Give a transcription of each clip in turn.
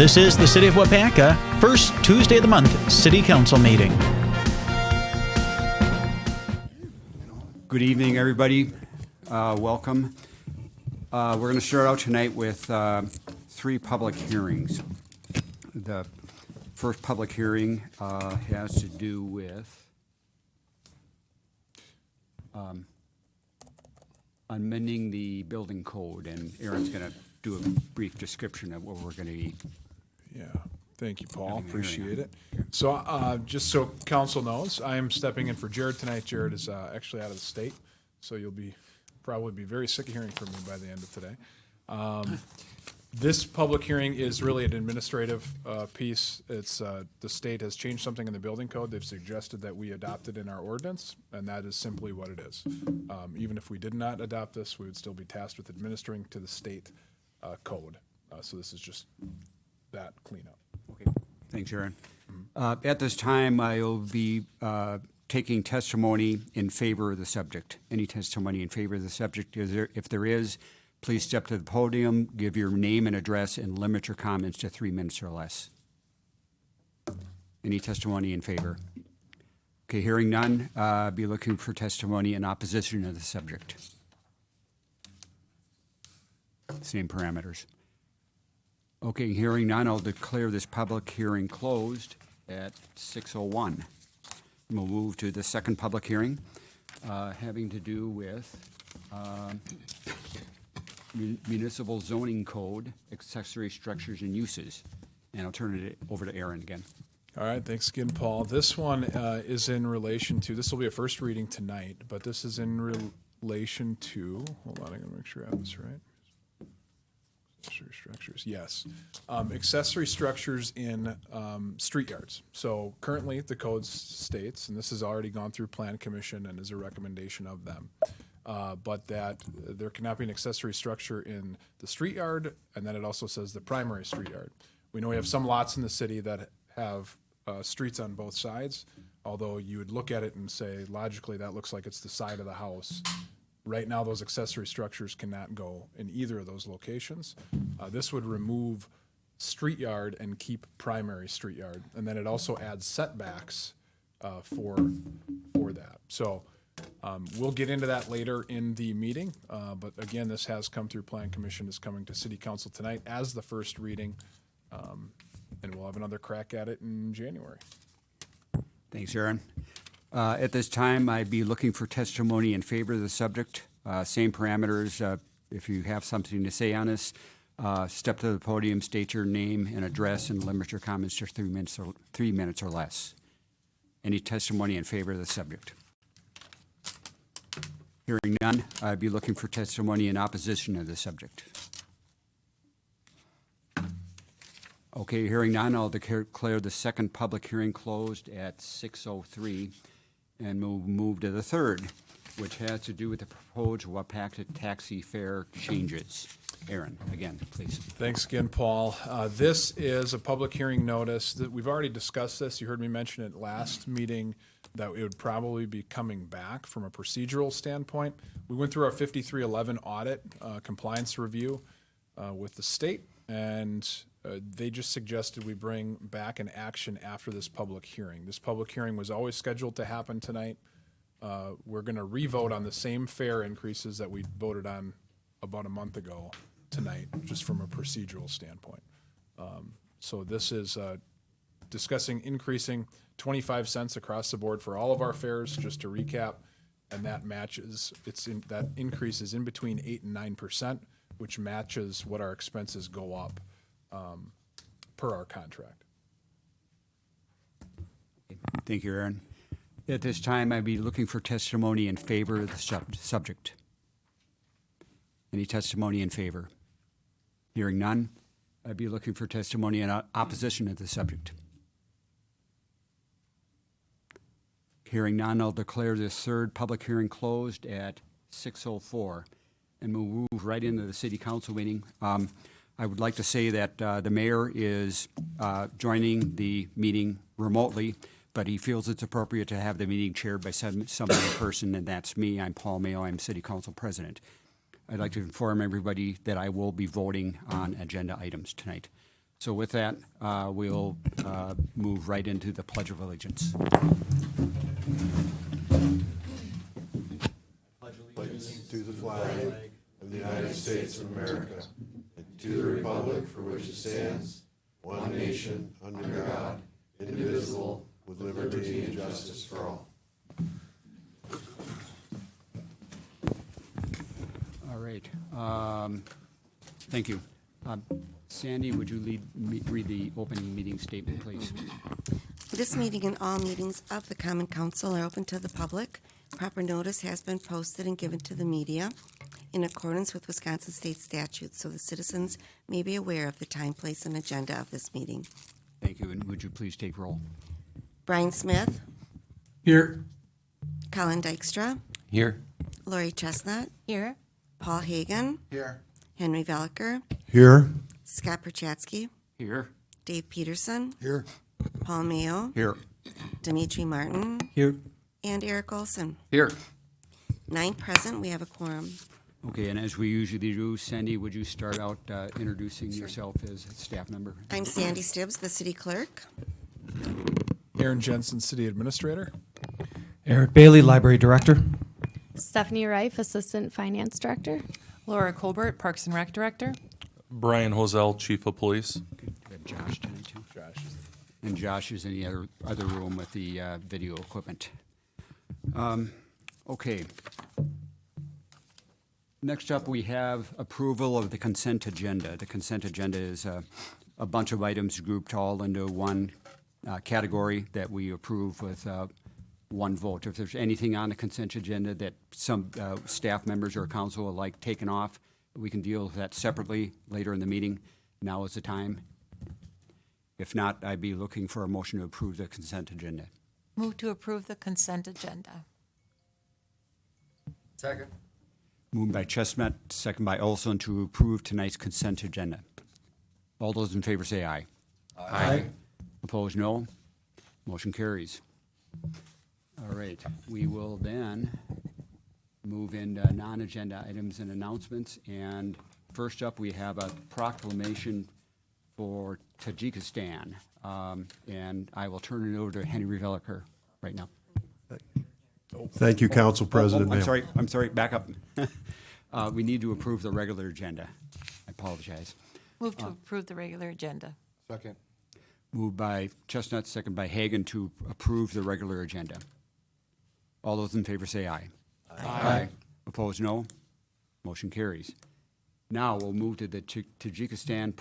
This is the City of Waupaca, first Tuesday of the month, City Council meeting. Good evening, everybody. Welcome. We're going to start out tonight with three public hearings. The first public hearing has to do with amending the building code, and Aaron's going to do a brief description of what we're going to be. Yeah, thank you, Paul. Appreciate it. So just so council knows, I am stepping in for Jared tonight. Jared is actually out of the state, so you'll probably be very sick of hearing from me by the end of today. This public hearing is really an administrative piece. It's the state has changed something in the building code. They've suggested that we adopt it in our ordinance, and that is simply what it is. Even if we did not adopt this, we would still be tasked with administering to the state code. So this is just that cleanup. Okay, thanks, Aaron. At this time, I will be taking testimony in favor of the subject. Any testimony in favor of the subject? If there is, please step to the podium, give your name and address, and limit your comments to 3 minutes or less. Any testimony in favor? Okay, hearing none, be looking for testimony in opposition to the subject. Same parameters. Okay, hearing none, I'll declare this public hearing closed at 6:01. We'll move to the second public hearing, having to do with municipal zoning code, accessory structures and uses. And I'll turn it over to Aaron again. All right, thanks again, Paul. This one is in relation to, this will be a first reading tonight, but this is in relation to, hold on, I'm going to make sure I have this right. Accessory structures, yes. Accessory structures in street yards. So currently the code states, and this has already gone through Plan Commission and is a recommendation of them, but that there cannot be an accessory structure in the street yard, and then it also says the primary street yard. We know we have some lots in the city that have streets on both sides, although you would look at it and say, logically, that looks like it's the side of the house. Right now, those accessory structures cannot go in either of those locations. This would remove street yard and keep primary street yard. And then it also adds setbacks for that. So we'll get into that later in the meeting. But again, this has come through Plan Commission, is coming to City Council tonight as the first reading. And we'll have another crack at it in January. Thanks, Aaron. At this time, I'd be looking for testimony in favor of the subject. Same parameters. If you have something to say on this, step to the podium, state your name and address, and limit your comments to 3 minutes or less. Any testimony in favor of the subject? Hearing none, I'd be looking for testimony in opposition to the subject. Okay, hearing none, I'll declare the second public hearing closed at 6:03. And we'll move to the third, which has to do with the proposed Waupaca taxi fare changes. Aaron, again, please. Thanks again, Paul. This is a public hearing notice that we've already discussed this. You heard me mention it last meeting that it would probably be coming back from a procedural standpoint. We went through our 5311 audit compliance review with the state, and they just suggested we bring back an action after this public hearing. This public hearing was always scheduled to happen tonight. We're going to re-vote on the same fare increases that we voted on about a month ago tonight, just from a procedural standpoint. So this is discussing increasing 25 cents across the board for all of our fares, just to recap, and that matches, that increase is in between 8 and 9%, which matches what our expenses go up per our contract. Thank you, Aaron. At this time, I'd be looking for testimony in favor of the subject. Any testimony in favor? Hearing none, I'd be looking for testimony in opposition to the subject. Hearing none, I'll declare this third public hearing closed at 6:04, and we'll move right into the City Council meeting. I would like to say that the mayor is joining the meeting remotely, but he feels it's appropriate to have the meeting chaired by somebody in person, and that's me. I'm Paul Mayo. I'm City Council President. I'd like to inform everybody that I will be voting on agenda items tonight. So with that, we'll move right into the Pledge of Allegiance. To the flag of the United States of America, and to the republic for which it stands, one nation, under God, indivisible, with liberty and justice for all. All right. Thank you. Sandy, would you read the opening meeting statement, please? This meeting and all meetings of the Common Council are open to the public. Proper notice has been posted and given to the media in accordance with Wisconsin state statutes, so the citizens may be aware of the time, place, and agenda of this meeting. Thank you, and would you please take roll? Brian Smith, Here. Colin Dykstra, Here. Lori Chestnut, Here. Paul Hagan, Here. Henry Veliker, Here. Scott Perchatsky, Here. Dave Peterson, Here. Paul Mayo, Here. Dimitri Martin, Here. and Eric Olson. Here. 9 present, we have a quorum. Okay, and as we usually do, Sandy, would you start out introducing yourself as a staff member? I'm Sandy Stibbs, the city clerk. Aaron Jensen, City Administrator. Eric Bailey, Library Director. Stephanie Reif, Assistant Finance Director. Laura Colbert, Parks and Rec Director. Brian Hosell, Chief of Police. Okay, we have Josh tonight, too. And Josh is in the other room with the video equipment. Okay. Next up, we have approval of the consent agenda. The consent agenda is a bunch of items grouped all into one category that we approve with one vote. If there's anything on the consent agenda that some staff members or council would like taken off, we can deal with that separately later in the meeting. Now is the time. If not, I'd be looking for a motion to approve the consent agenda. Move to approve the consent agenda. Second. Moved by Chestnut, second by Olson to approve tonight's consent agenda. All those in favor say aye. Aye. Opposed, no. Motion carries. All right, we will then move into non-agenda items and announcements. And first up, we have a proclamation for Tajikistan. And I will turn it over to Henry Veliker right now. Thank you, Council President. I'm sorry, back up. We need to approve the regular agenda. I apologize. Move to approve the regular agenda. Second. Moved by Chestnut, second by Hagan to approve the regular agenda. All those in favor say aye. Aye. Opposed, no. Motion carries. Now we'll move to the Tajikistan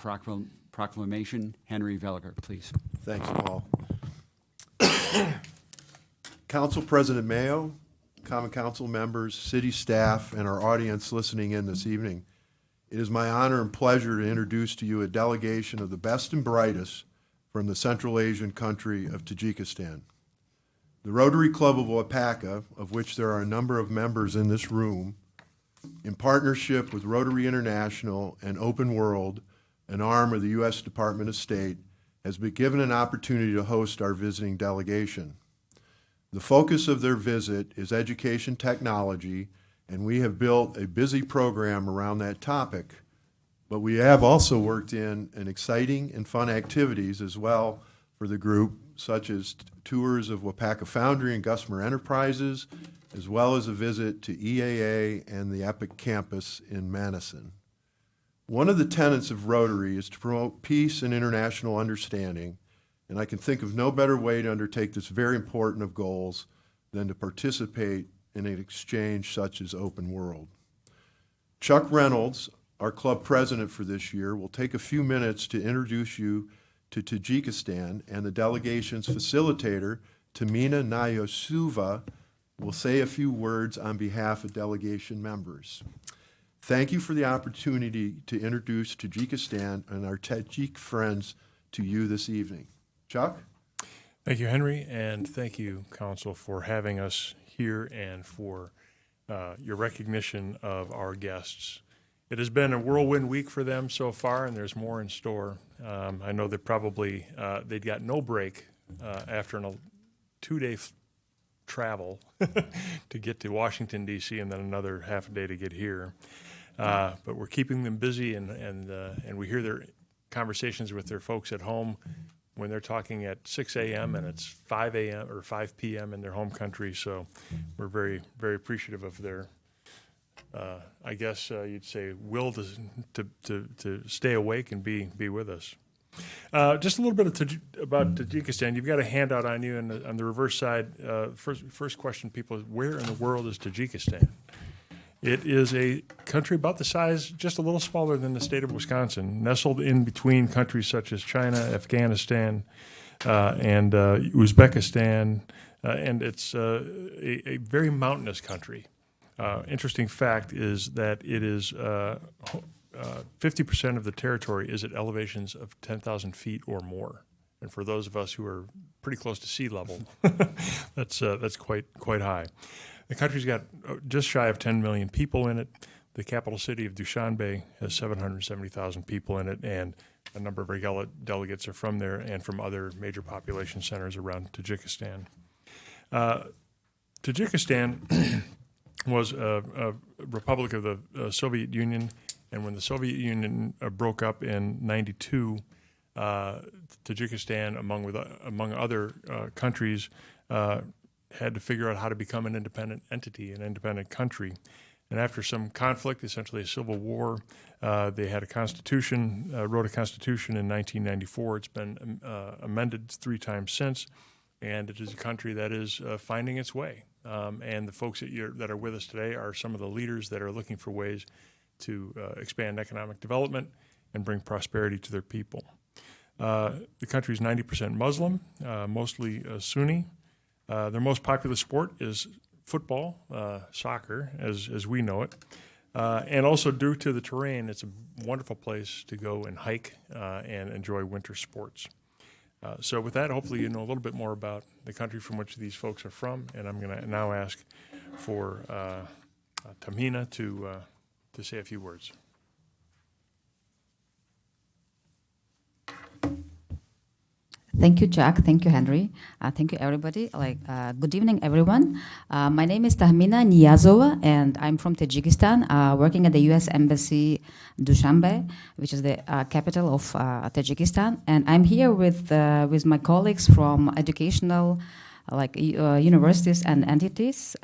proclamation. Henry Veliker, please. Thanks, Paul. Council President Mayo, Common Council members, city staff, and our audience listening in this evening, it is my honor and pleasure to introduce to you a delegation of the best and brightest from the Central Asian country of Tajikistan. The Rotary Club of Waupaca, of which there are a number of members in this room, in partnership with Rotary International and Open World, an arm of the U.S. Department of State, has been given an opportunity to host our visiting delegation. The focus of their visit is education technology, and we have built a busy program around that topic. But we have also worked in an exciting and fun activities as well for the group, such as tours of Waupaca Foundry and Gusmer Enterprises, as well as a visit to EAA and the EPIC campus in Madison. One of the tenets of Rotary is to promote peace and international understanding, and I can think of no better way to undertake this very important of goals than to participate in an exchange such as Open World. Chuck Reynolds, our club president for this year, will take a few minutes to introduce you to Tajikistan, and the delegation's facilitator, Tamina Nayosova, will say a few words on behalf of delegation members. Thank you for the opportunity to introduce Tajikistan and our Tajik friends to you this evening. Chuck? Thank you, Henry, and thank you, Council, for having us here and for your recognition of our guests. It has been a whirlwind week for them so far, and there's more in store. I know that probably they'd got no break after a 2-day travel to get to Washington, D.C., and then another half a day to get here. But we're keeping them busy, and we hear they're conversations with their folks at home when they're talking at 6 a.m. and it's 5 a.m. or 5 p.m. in their home country. So we're very, very appreciative of their, I guess you'd say, will to stay awake and be with us. Just a little bit about Tajikistan. You've got a handout on you, and on the reverse side, first question, people, is where in the world is Tajikistan? It is a country about the size, just a little smaller than the state of Wisconsin, nestled in between countries such as China, Afghanistan, and Uzbekistan, and it's a very mountainous country. Interesting fact is that it is 50% of the territory is at elevations of 10,000 feet or more. And for those of us who are pretty close to sea level, that's quite high. The country's got just shy of 10 million people in it. The capital city of Dushanbe has 770,000 people in it, and a number of regular delegates are from there and from other major population centers around Tajikistan. Tajikistan was a republic of the Soviet Union, and when the Soviet Union broke up in '92, Tajikistan, among other countries, had to figure out how to become an independent entity, an independent country. And after some conflict, essentially a civil war, they had a constitution, wrote a constitution in 1994. It's been amended 3 times since, and it is a country that is finding its way. And the folks that are with us today are some of the leaders that are looking for ways to expand economic development and bring prosperity to their people. The country is 90% Muslim, mostly Sunni. Their most popular sport is football, soccer, as we know it. And also due to the terrain, it's a wonderful place to go and hike and enjoy winter sports. So with that, hopefully you know a little bit more about the country from which these folks are from. And I'm going to now ask for Tamhina to say a few words. Thank you, Jack. Thank you, Henry. Thank you, everybody. Good evening, everyone. My name is Tahmina Niyazova, and I'm from Tajikistan, working at the U.S. Embassy Dushanbe, which is the capital of Tajikistan. And I'm here with my colleagues from educational universities and entities.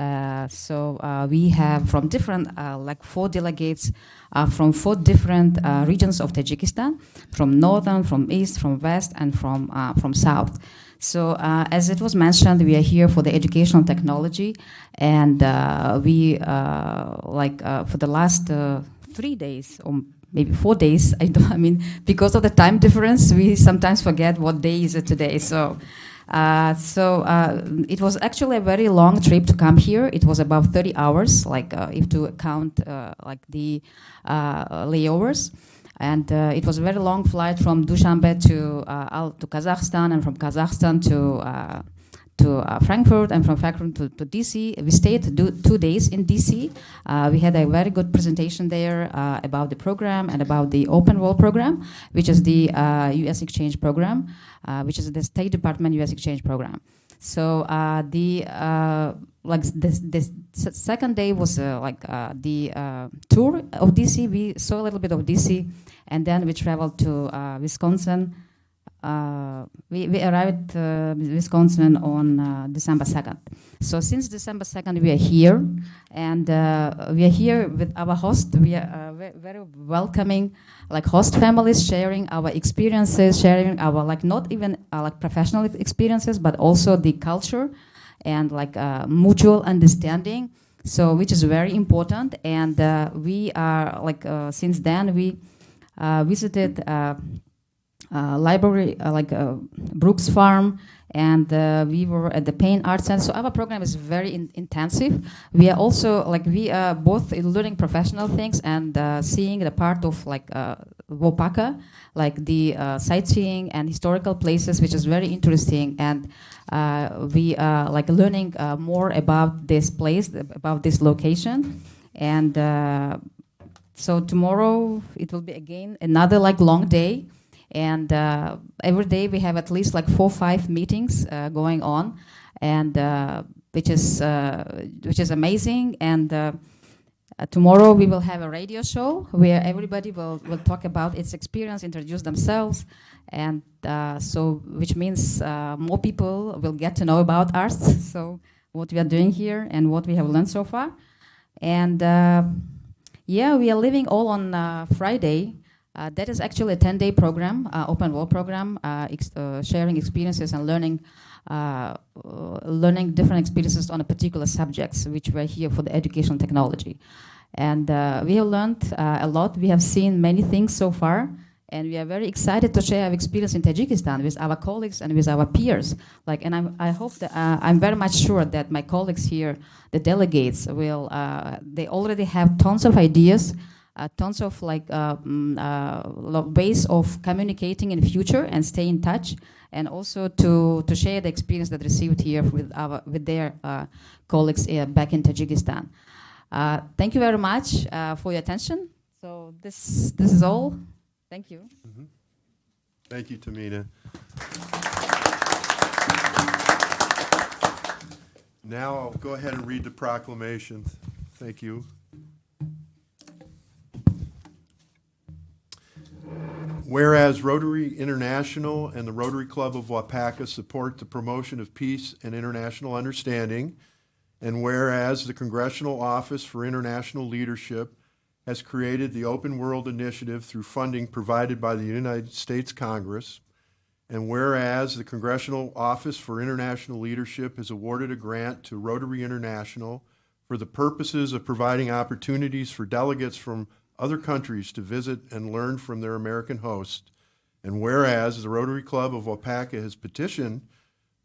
So we have from different, 4 delegates from 4 different regions of Tajikistan, from northern, from east, from west, and from south. So as it was mentioned, we are here for the educational technology, and we for the last 3 days or maybe 4 days. Because of the time difference, we sometimes forget what day is it today. So it was actually a very long trip to come here. It was about 30 hours, if to count the layovers. And it was a very long flight from Dushanbe to Kazakhstan, and from Kazakhstan to Frankfurt, and from Frankfurt to DC. We stayed 2 days in DC. We had a very good presentation there about the program and about the Open World program, which is the U.S. exchange program, which is the State Department U.S. exchange program. So the second day was the tour of DC. We saw a little bit of DC, and then we traveled to Wisconsin. We arrived in Wisconsin on December 2nd. So since December 2nd, we are here, and we are here with our host. We are very welcoming, host families, sharing our experiences, sharing our not even professional experiences, but also the culture and mutual understanding. So which is very important. And we are since then we visited. Library, Brooks Farm, and we were at the Payne Arts Center. So our program is very intensive. We are also we are both learning professional things and seeing the part of Waupaca, the sightseeing and historical places, which is very interesting. And we are learning more about this place, about this location. And so tomorrow it will be again another long day. And every day we have at least 4 or 5 meetings going on, and which is amazing. And Tomorrow we will have a radio show where everybody will talk about its experience, introduce themselves, and which means more people will get to know about us, so what we are doing here and what we have learned so far. And yeah, we are leaving all on Friday. That is actually a 10-day program, open world program, sharing experiences and learning different experiences on a particular subjects, which were here for the educational technology. And we have learned a lot. We have seen many things so far, and we are very excited to share our experience in Tajikistan with our colleagues and with our peers. I hope that I'm very much sure that my colleagues here, the delegates, will. They already have tons of ideas, tons of ways of communicating in the future and stay in touch, and also to share the experience that received here with their colleagues back in Tajikistan. Thank you very much for your attention. So this is all. Thank you. Mm-hmm. Thank you, Tamina. Now I'll go ahead and read the proclamation. Thank you. Whereas Rotary International and the Rotary Club of Waupaca support the promotion of peace and international understanding, and whereas the Congressional Office for International Leadership has created the Open World Initiative through funding provided by the United States Congress, and whereas the Congressional Office for International Leadership has awarded a grant to Rotary International for the purposes of providing opportunities for delegates from other countries to visit and learn from their American host, and whereas the Rotary Club of Waupaca has petitioned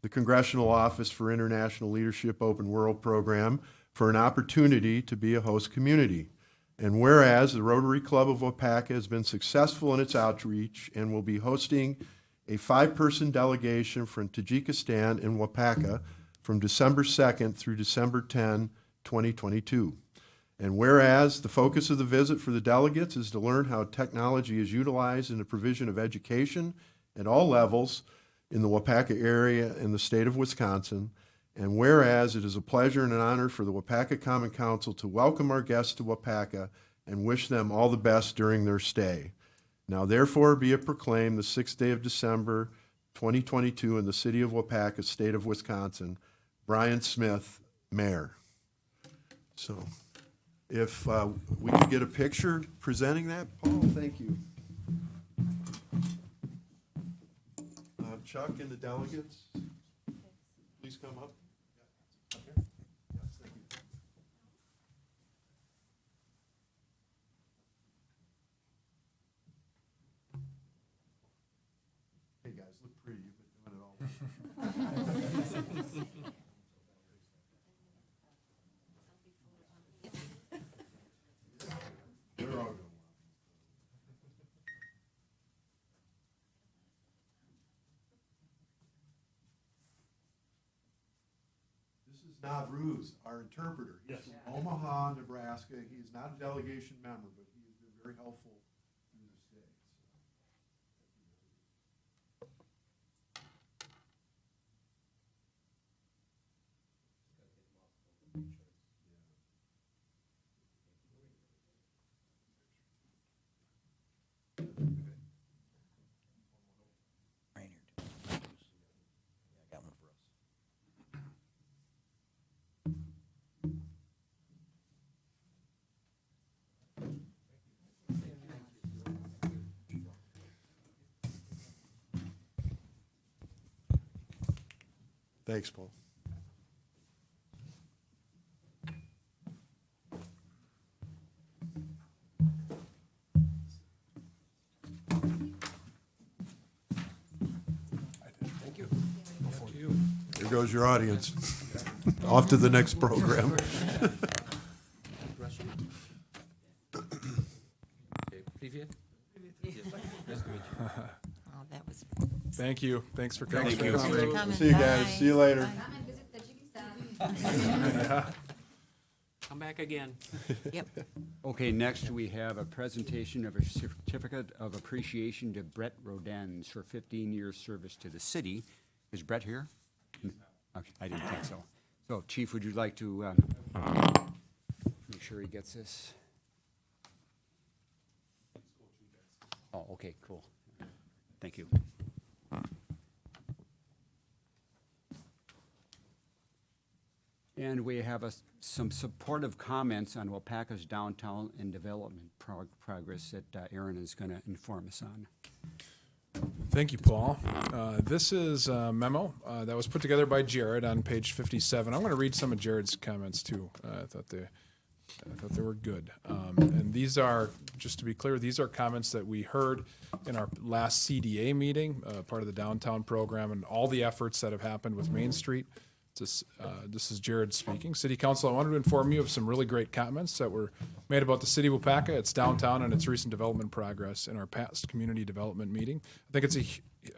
the Congressional Office for International Leadership Open World Program for an opportunity to be a host community, and whereas the Rotary Club of Waupaca has been successful in its outreach and will be hosting a 5-person delegation from Tajikistan in Waupaca from December 2nd through December 10, 2022. And whereas the focus of the visit for the delegates is to learn how technology is utilized in the provision of education at all levels in the Waupaca area in the state of Wisconsin, and whereas it is a pleasure and an honor for the Waupaca Common Council to welcome our guests to Waupaca and wish them all the best during their stay. Now therefore be it proclaimed the 6th day of December 2022 in the city of Waupaca, state of Wisconsin, Brian Smith, Mayor. So if we could get a picture presenting that, Paul, thank you. Chuck and the delegates, please come up. Yes, thank you. Hey guys, look pretty. You've been doing it all. They're all good. Navruz, our interpreter. He's from Omaha, Nebraska. He is not a delegation member, but he has been very helpful through the stay. Thanks, Paul. Thank you. Here goes your audience. Off to the next program. Oh, that was. Thank you. Thanks for coming. Thanks for coming. coming. See you guys. Bye. See you later. Come back again. Yep. Okay, next we have a presentation of a certificate of appreciation to Brett Rodens for 15 years service to the city. Is Brett here? Okay, I didn't think so. So, Chief, would you like to make sure he gets this. Oh, okay, cool. Thank you. And we have some supportive comments on Waupaca's downtown and development progress that Aaron is going to inform us on. Thank you, Paul. This is a memo that was put together by Jared on page 57. I'm going to read some of Jared's comments too. I thought they were good. And these are, just to be clear, these are comments that we heard in our last CDA meeting, part of the downtown program, and all the efforts that have happened with Main Street. This is Jared speaking. City Council, I wanted to inform you of some really great comments that were made about the city of Waupaca, its downtown, and its recent development progress in our past community development meeting. I think it's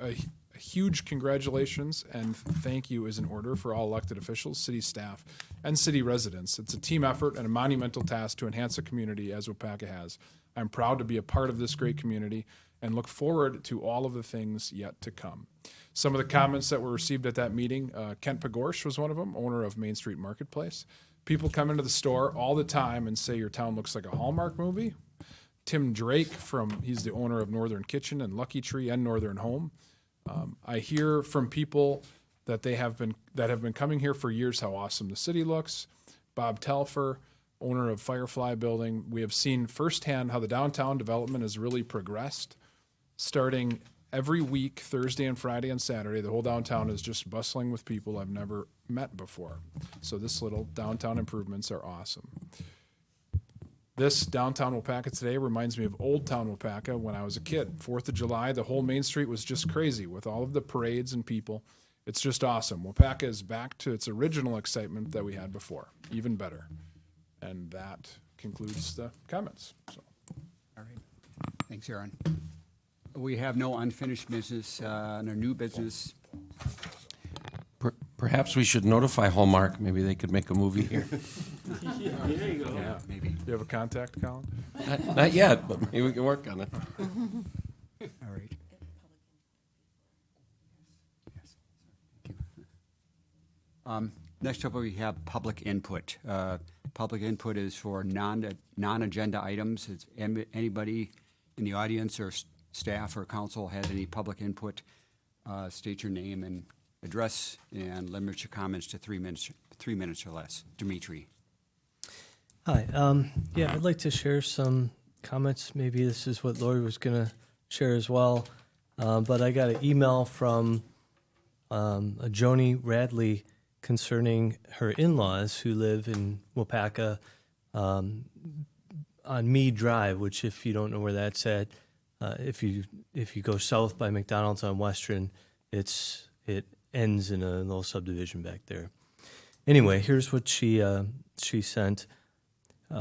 a huge congratulations and thank you is in order for all elected officials, city staff, and city residents. It's a team effort and a monumental task to enhance a community as Waupaca has. I'm proud to be a part of this great community and look forward to all of the things yet to come. Some of the comments that were received at that meeting, Kent Pagorsh was one of them, owner of Main Street Marketplace. People come into the store all the time and say your town looks like a Hallmark movie. Tim Drake, he's the owner of Northern Kitchen and Lucky Tree and Northern Home. I hear from people that have been coming here for years how awesome the city looks. Bob Telfer, owner of Firefly Building, we have seen firsthand how the downtown development has really progressed. Starting every week, Thursday and Friday and Saturday, the whole downtown is just bustling with people I've never met before. So this little downtown improvements are awesome. This downtown Waupaca today reminds me of Old Town Waupaca when I was a kid. 4th of July, the whole Main Street was just crazy with all of the parades and people. It's just awesome. Waupaca is back to its original excitement that we had before, even better. And that concludes the comments. So. All right. Thanks, Aaron. We have no unfinished business and our new business. Perhaps we should notify Hallmark. Maybe they could make a movie here. There you go. Yeah, maybe. Do you have a contact, Colin? Not yet, but maybe we can work on it. All right. Yes. Thank you. Next up, we have public input. Public input is for non-agenda items. It's anybody in the audience or staff or council has any public input, state your name and address and limit your comments to 3 minutes or less. Dimitri. Hi. Yeah, I'd like to share some comments. Maybe this is what Lori was going to share as well. But I got an email from a Joni Radley concerning her in-laws who live in Waupaca on Mead Drive, which if you don't know where that's at, if you go south by McDonald's on Western, it ends in a little subdivision back there. Anyway, here's what she sent.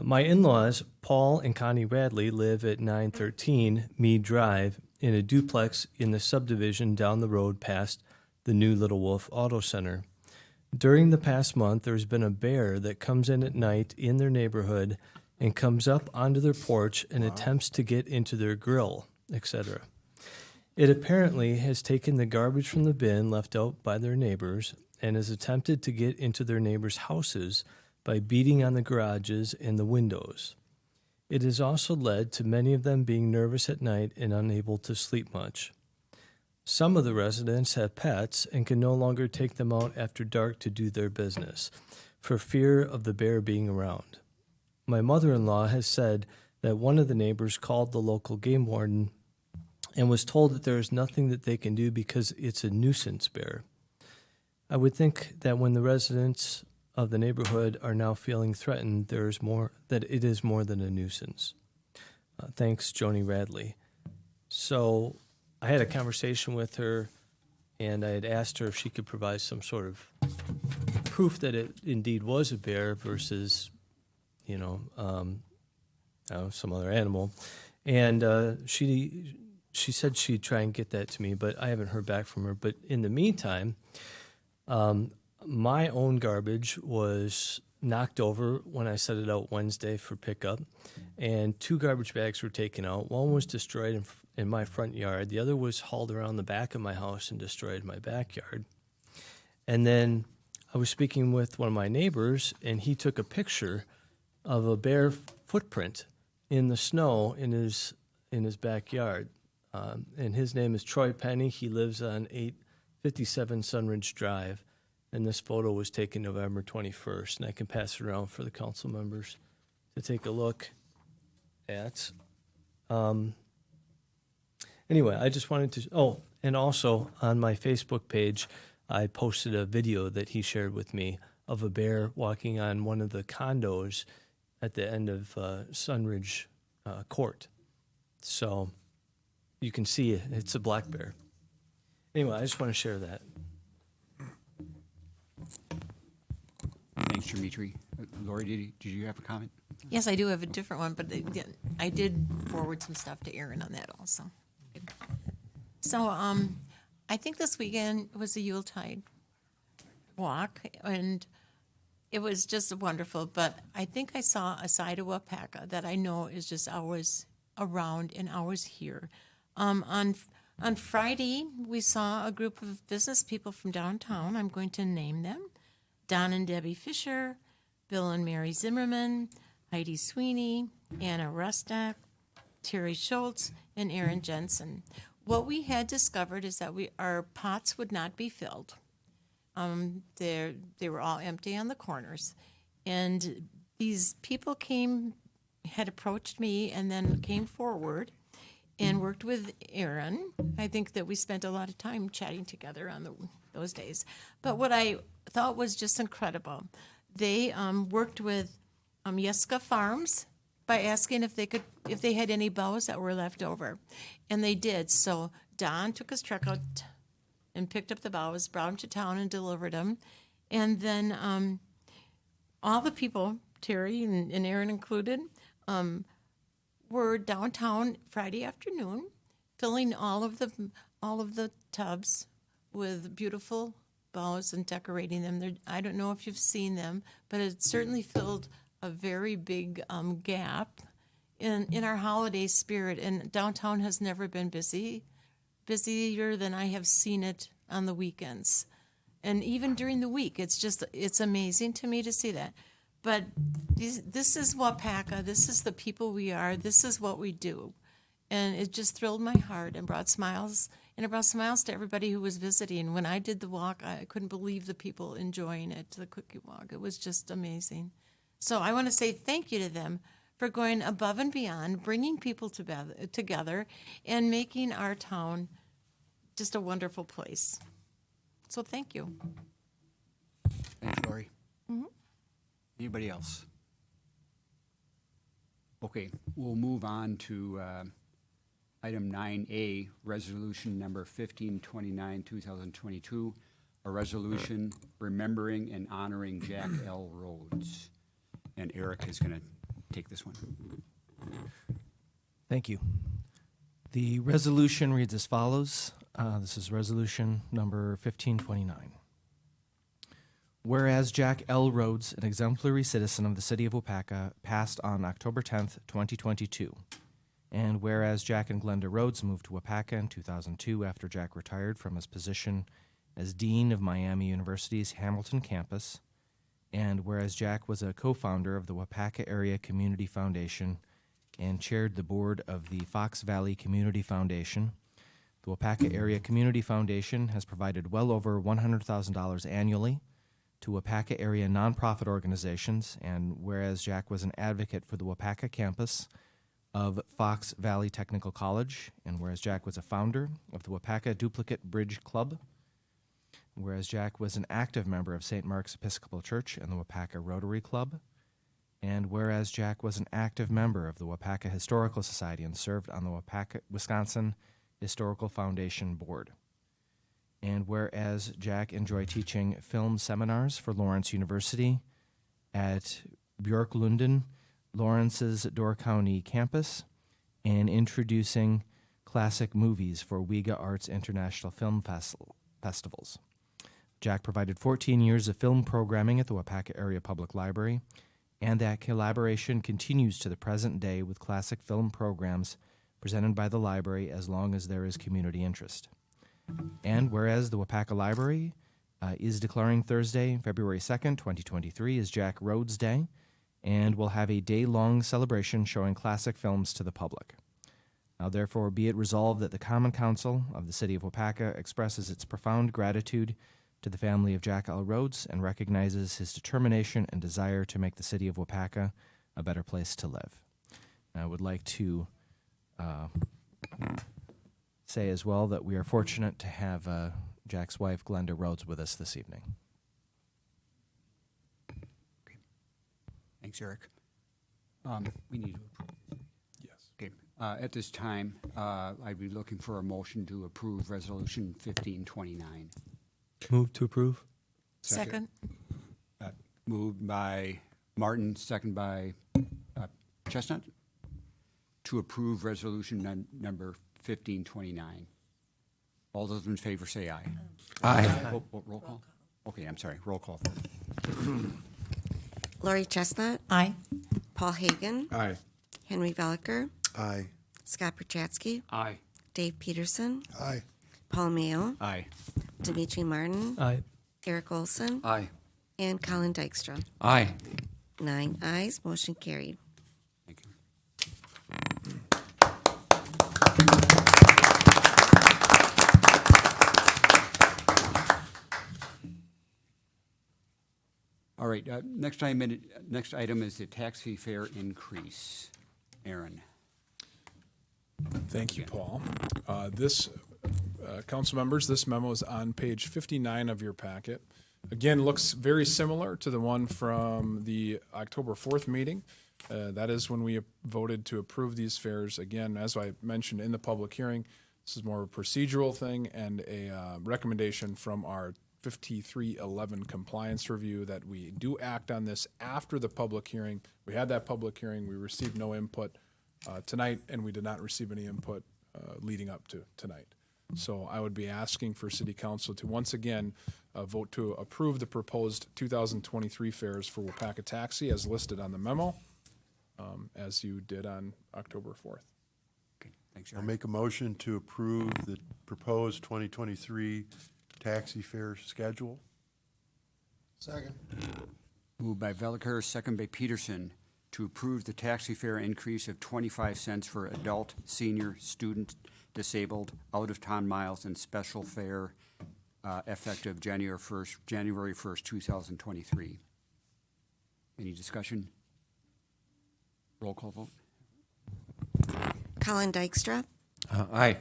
My in-laws, Paul and Connie Radley, live at 913 Mead Drive in a duplex in the subdivision down the road past the new Little Wolf Auto Center. During the past month, there's been a bear that comes in at night in their neighborhood and comes up onto their porch and attempts to get into their grill, etc. It apparently has taken the garbage from the bin left out by their neighbors and has attempted to get into their neighbors' houses by beating on the garages and the windows. It has also led to many of them being nervous at night and unable to sleep much. Some of the residents have pets and can no longer take them out after dark to do their business for fear of the bear being around. My mother-in-law has said that one of the neighbors called the local game warden and was told that there is nothing that they can do because it's a nuisance bear. I would think that when the residents of the neighborhood are now feeling threatened, that it is more than a nuisance. Thanks, Joni Radley. So I had a conversation with her, and I had asked her if she could provide some sort of proof that it indeed was a bear versus, some other animal. And she said she'd try and get that to me, but I haven't heard back from her. But in the meantime, my own garbage was knocked over when I set it out Wednesday for pickup, and 2 garbage bags were taken out. One was destroyed in my front yard. The other was hauled around the back of my house and destroyed in my backyard. And then I was speaking with one of my neighbors, and he took a picture of a bear footprint in the snow in his backyard. And his name is Troy Penny. He lives on 857 Sunridge Drive. And this photo was taken November 21st. And I can pass it around for the council members to take a look at. Anyway, I just wanted to, oh, and also on my Facebook page, I posted a video that he shared with me of a bear walking on one of the condos at the end of Sunridge Court. So you can see it. It's a black bear. Anyway, I just want to share that. Thanks, Dimitri. Lori, did you have a comment? Yes, I do have a different one, but I did forward some stuff to Aaron on that also. So I think this weekend was a Yuletide walk, and it was just wonderful. But I think I saw a side of Waupaca that I know is just always around and always here. On Friday, we saw a group of business people from downtown. I'm going to name them: Don and Debbie Fisher, Bill and Mary Zimmerman, Heidi Sweeney, Anna Rustack, Terry Schultz, and Aaron Jensen. What we had discovered is that our pots would not be filled. They were all empty on the corners. And these people had approached me and then came forward and worked with Aaron. I think that we spent a lot of time chatting together on those days. But what I thought was just incredible, they worked with Yeska Farms by asking if they had any boughs that were left over, and they did. So Don took his truck out and picked up the boughs, brought them to town, and delivered them. And then all the people, Terry and Aaron included, were downtown Friday afternoon, filling all of the tubs with beautiful boughs and decorating them. I don't know if you've seen them, but it certainly filled a very big gap in our holiday spirit. And downtown has never been busier than I have seen it on the weekends. And even during the week, it's amazing to me to see that. But this is Waupaca. This is the people we are. This is what we do. And it just thrilled my heart and brought smiles. And it brought smiles to everybody who was visiting. When I did the walk, I couldn't believe the people enjoying it, the cookie walk. It was just amazing. So I want to say thank you to them for going above and beyond, bringing people together, and making our town just a wonderful place. So thank you. Thanks, Lori. Anybody else? Okay, we'll move on to item 9A, resolution number 1529, 2022, a resolution remembering and honoring Jack L. Rhodes. And Eric is going to take this one. Thank you. The resolution reads as follows. This is resolution number 1529. Whereas Jack L. Rhodes, an exemplary citizen of the city of Waupaca, passed on October 10th, 2022. And whereas Jack and Glenda Rhodes moved to Waupaca in 2002 after Jack retired from his position as Dean of Miami University's Hamilton campus, and whereas Jack was a co-founder of the Waupaca Area Community Foundation and chaired the board of the Fox Valley Community Foundation, the Waupaca Area Community Foundation has provided well over $100,000 annually to Waupaca area nonprofit organizations, and whereas Jack was an advocate for the Waupaca campus of Fox Valley Technical College, and whereas Jack was a founder of the Waupaca Duplicate Bridge Club, whereas Jack was an active member of St. Mark's Episcopal Church and the Waupaca Rotary Club, and whereas Jack was an active member of the Waupaca Historical Society and served on the Waupaca, Wisconsin Historical Foundation Board, and whereas Jack enjoyed teaching film seminars for Lawrence University at Björklund, Lawrence's Door County campus, and introducing classic movies for Wiga Arts International Film Festivals. Jack provided 14 years of film programming at the Waupaca Area Public Library, and that collaboration continues to the present day with classic film programs presented by the library as long as there is community interest. And whereas the Waupaca Library is declaring Thursday, February 2nd, 2023 as Jack Rhodes Day, and will have a day-long celebration showing classic films to the public. Now therefore be it resolved that the Common Council of the City of Waupaca expresses its profound gratitude to the family of Jack L. Rhodes and recognizes his determination and desire to make the City of Waupaca a better place to live. I would like to say as well that we are fortunate to have Jack's wife, Glenda Rhodes, with us this evening. Thanks, Eric. We need to approve. Yes. Okay. At this time, I'd be looking for a motion to approve Resolution 1529. Move to approve. Second. Moved by Martin, second by Chestnut, to approve Resolution number 1529. All those in favor say aye. Aye. Roll call? Okay, I'm sorry. Roll call. Lori Chestnut, Aye. Paul Hagan, Aye. Henry Veliker, Aye. Scott Perchatsky, Aye. Dave Peterson, Aye. Paul Mayo, Aye. Dimitri Martin, Aye. Eric Olson, Aye. and Colin Dykstra. Aye. 9 ayes, motion carried. Thank you. All right, next item is the taxi fare increase. Aaron. Thank you, Paul. Council members, this memo is on page 59 of your packet. Again, looks very similar to the one from the October 4th meeting. That is when we voted to approve these fares. Again, as I mentioned in the public hearing, this is more of a procedural thing and a recommendation from our 5311 compliance review that we do act on this after the public hearing. We had that public hearing. We received no input tonight, and we did not receive any input leading up to tonight. So I would be asking for City Council to once again vote to approve the proposed 2023 fares for Waupaca Taxi as listed on the memo, as you did on October 4th. Okay, thanks, I'll Aaron. make a motion to approve the proposed 2023 taxi fare schedule. Second. Moved by Veliker, second by Peterson, to approve the taxi fare increase of 25 cents for adult, senior, student, disabled, out-of-town miles, and special fare effective January 1st, 2023. Any discussion? Roll call vote. Colin Dykstra, Aye.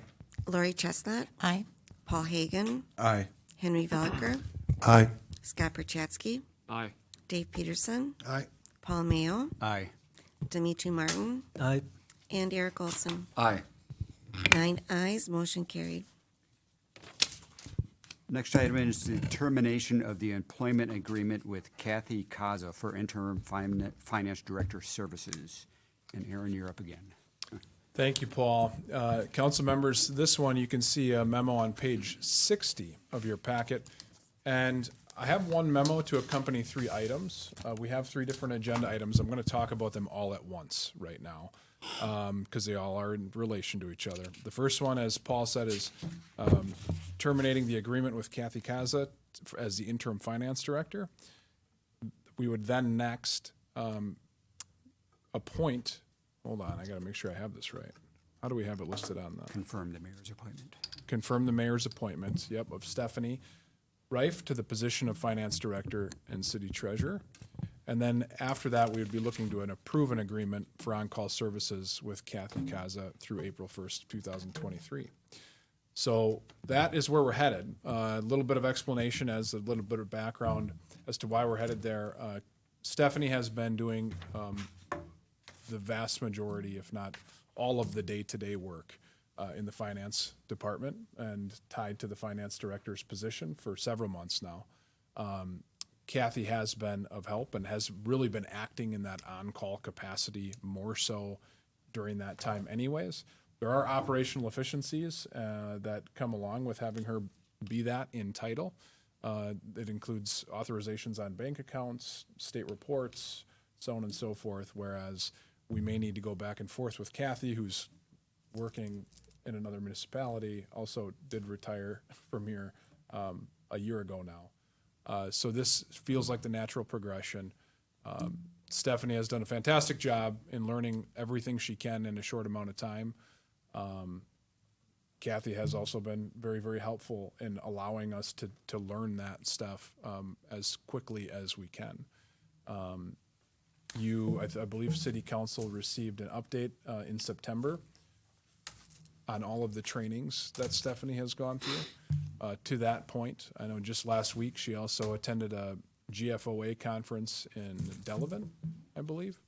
Lori Chestnut, Aye. Paul Hagan, Aye. Henry Veliker, Aye. Scott Perchatsky, Aye. Dave Peterson, Aye. Paul Mayo, Aye. Dimitri Martin, Aye. and Eric Olson. Aye. 9 ayes, motion carried. Next item is the termination of the employment agreement with Kathy Kaza for interim finance director services. And Aaron, you're up again. Thank you, Paul. Council members, this one, you can see a memo on page 60 of your packet. And I have one memo to accompany 3 items. We have 3 different agenda items. I'm going to talk about them all at once right now because they all are in relation to each other. The first one, as Paul said, is terminating the agreement with Kathy Kaza as the interim finance director. We would then next appoint, hold on, I got to make sure I have this right. How do we have it listed on the? Confirm the mayor's appointment. Confirm the mayor's appointment, yep, of Stephanie Reif to the position of finance director and city treasurer. And then after that, we would be looking to approve an agreement for on-call services with Kathy Kaza through April 1st, 2023. So that is where we're headed. A little bit of explanation as a little bit of background as to why we're headed there. Stephanie has been doing the vast majority, if not all of the day-to-day work in the finance department and tied to the finance director's position for several months now. Kathy has been of help and has really been acting in that on-call capacity more so during that time anyways. There are operational efficiencies that come along with having her be that in title. It includes authorizations on bank accounts, state reports, so on and so forth, whereas we may need to go back and forth with Kathy, who's working in another municipality, also did retire from here a year ago now. So this feels like the natural progression. Stephanie has done a fantastic job in learning everything she can in a short amount of time. Kathy has also been very, very helpful in allowing us to learn that stuff as quickly as we can. I believe City Council received an update in September on all of the trainings that Stephanie has gone through. To that point, I know just last week she also attended a GFOA conference in Delavan, I believe.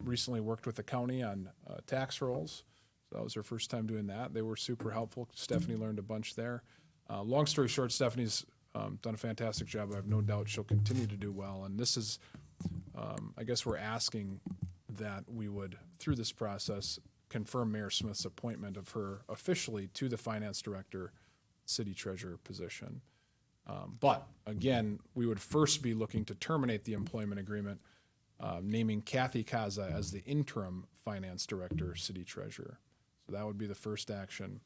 Recently worked with the county on tax rolls. So that was her first time doing that. They were super helpful. Stephanie learned a bunch there. Long story short, Stephanie's done a fantastic job. I have no doubt she'll continue to do well. And this is, I guess we're asking that we would, through this process, confirm Mayor Smith's appointment of her officially to the finance director, city treasurer position. But again, we would first be looking to terminate the employment agreement, naming Kathy Kaza as the interim finance director, city treasurer. So that would be the first action.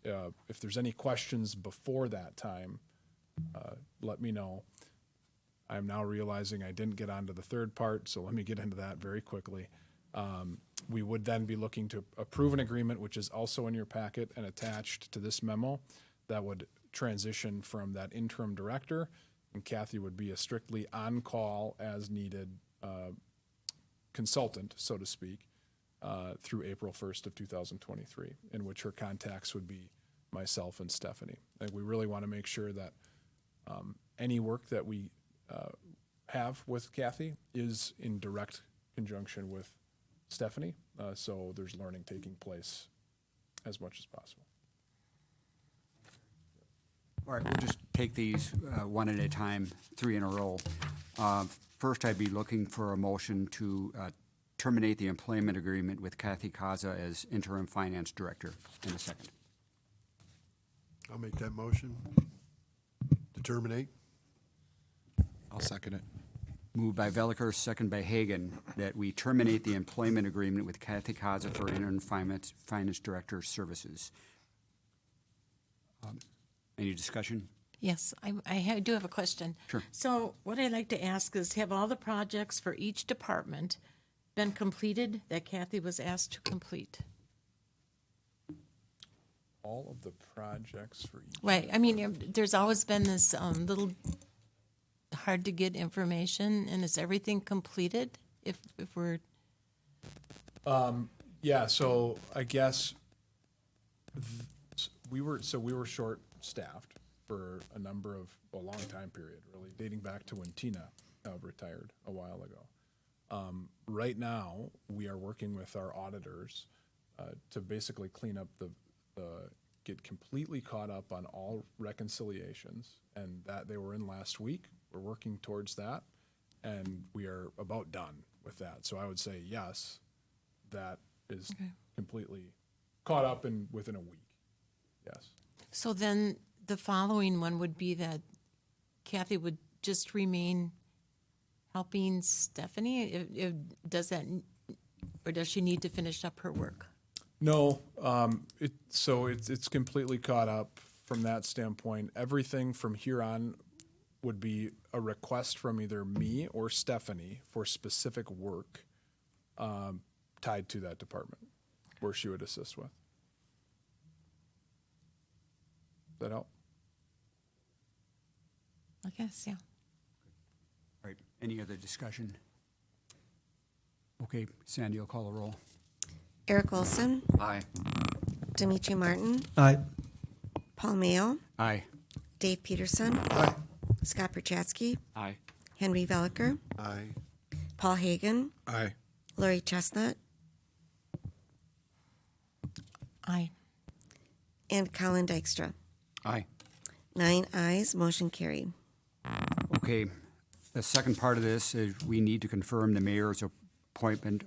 If there's any questions before that time, let me know. I'm now realizing I didn't get onto the third part, so let me get into that very quickly. We would then be looking to approve an agreement, which is also in your packet and attached to this memo, that would transition from that interim director, and Kathy would be a strictly on-call as needed consultant, so to speak, through April 1st of 2023, in which her contacts would be myself and Stephanie. And we really want to make sure that any work that we have with Kathy is in direct conjunction with Stephanie, so there's learning taking place as much as possible. All right, we'll just take these one at a time, 3 in a row. First, I'd be looking for a motion to terminate the employment agreement with Kathy Kaza as interim finance director in a second. I'll make that motion to terminate. I'll second it. Moved by Veliker, second by Hagan, that we terminate the employment agreement with Kathy Kaza for interim finance director services. Any discussion? Yes, I do have a question. Sure. So what I'd like to ask is, have all the projects for each department been completed that Kathy was asked to complete? All of the projects for each. Right, I mean, there's always been this little hard-to-get information, and is everything completed if we're... Yeah, so I guess we were short-staffed for a long time period, really, dating back to when Tina retired a while ago. Right now, we are working with our auditors to basically clean up get completely caught up on all reconciliations, and that they were in last week. We're working towards that, and we are about done with that. So I would say yes, that is completely caught up within a week. Yes. So then the following one would be that Kathy would just remain helping Stephanie? Does she need to finish up her work? No, it's completely caught up from that standpoint. Everything from here on would be a request from either me or Stephanie for specific work tied to that department, where she would assist with. Does that help? I guess, yeah. All right, any other discussion? Okay, Sandy, you'll call the roll. Eric Olson, Aye. Dimitri Martin, Aye. Paul Mayo, Aye. Dave Peterson, Aye. Scott Perchatsky, Aye. Henry Veliker, Aye. Paul Hagan, Aye. Lori Chestnut, Aye. and Colin Dykstra. Aye. 9 ayes, motion carried. Okay, the second part of this is we need to confirm the mayor's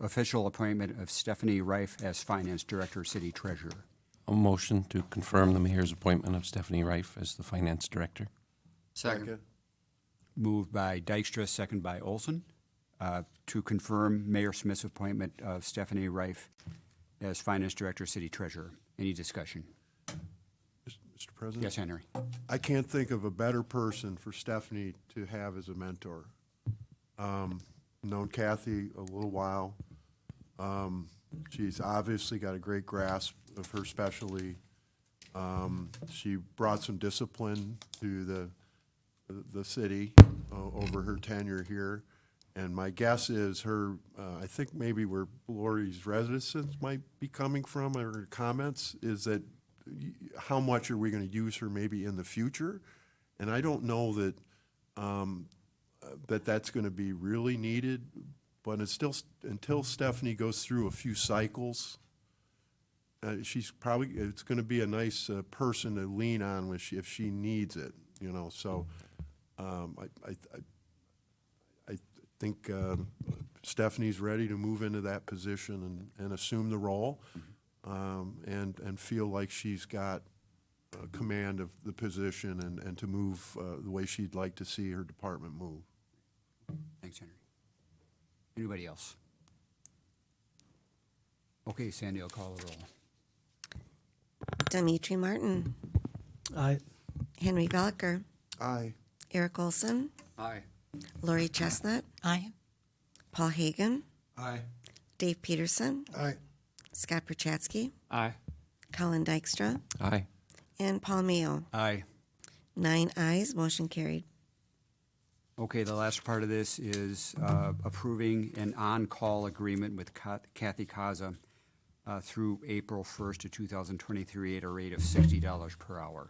official appointment of Stephanie Reif as finance director, city treasurer. A motion to confirm the mayor's appointment of Stephanie Reif as the finance director. Second. Moved by Dykstra, second by Olson, to confirm Mayor Smith's appointment of Stephanie Reif as finance director, city treasurer. Any discussion? Mr. President? Yes, Henry. I can't think of a better person for Stephanie to have as a mentor. known Kathy a little while. She's obviously got a great grasp of her specialty. She brought some discipline to the city over her tenure here. And my guess is her, I think maybe where Lori's reticence might be coming from, or her comments, is that how much are we going to use her maybe in the future? And I don't know that that's going to be really needed, but it's still, until Stephanie goes through a few cycles, she's probably, it's going to be a nice person to lean on when if she needs it, you know. So I think Stephanie's ready to move into that position and assume the role, and feel like she's got command of the position and to move the way she'd like to see her department move. Thanks, Henry. Anybody else? Okay, Sandy, I'll call the roll. Dimitri Martin. Aye. Henry Velker. Aye. Eric Olson. Aye. Lori Chestnut. Aye. Paul Hagan. Aye. Dave Peterson. Aye. Scott Perchatsky. Aye. Colin Dykstra. Aye. And Paul Mayo. Aye. 9 ayes, motion carried. Okay, the last part of this is approving an on-call agreement with Kathy Kaza through April 1st of 2023 at a rate of $60 per hour.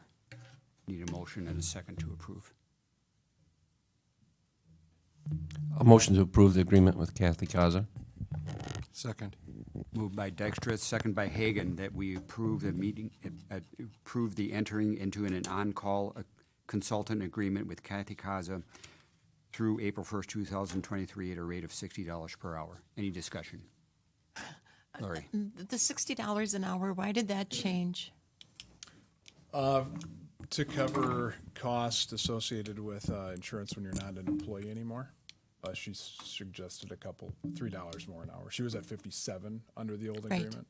Need a motion and a second to approve. A motion to approve the agreement with Kathy Kaza. Second. Moved by Dykstra, second by Hagan, that we approve the meeting, approve the entering into an on-call consultant agreement with Kathy Kaza through April 1st, 2023 at a rate of $60 per hour. Any discussion? Lori? The $60 an hour, why did that change? To cover costs associated with insurance when you're not an employee anymore. She suggested $3 more an hour. She was at 57 under the old Right. agreement.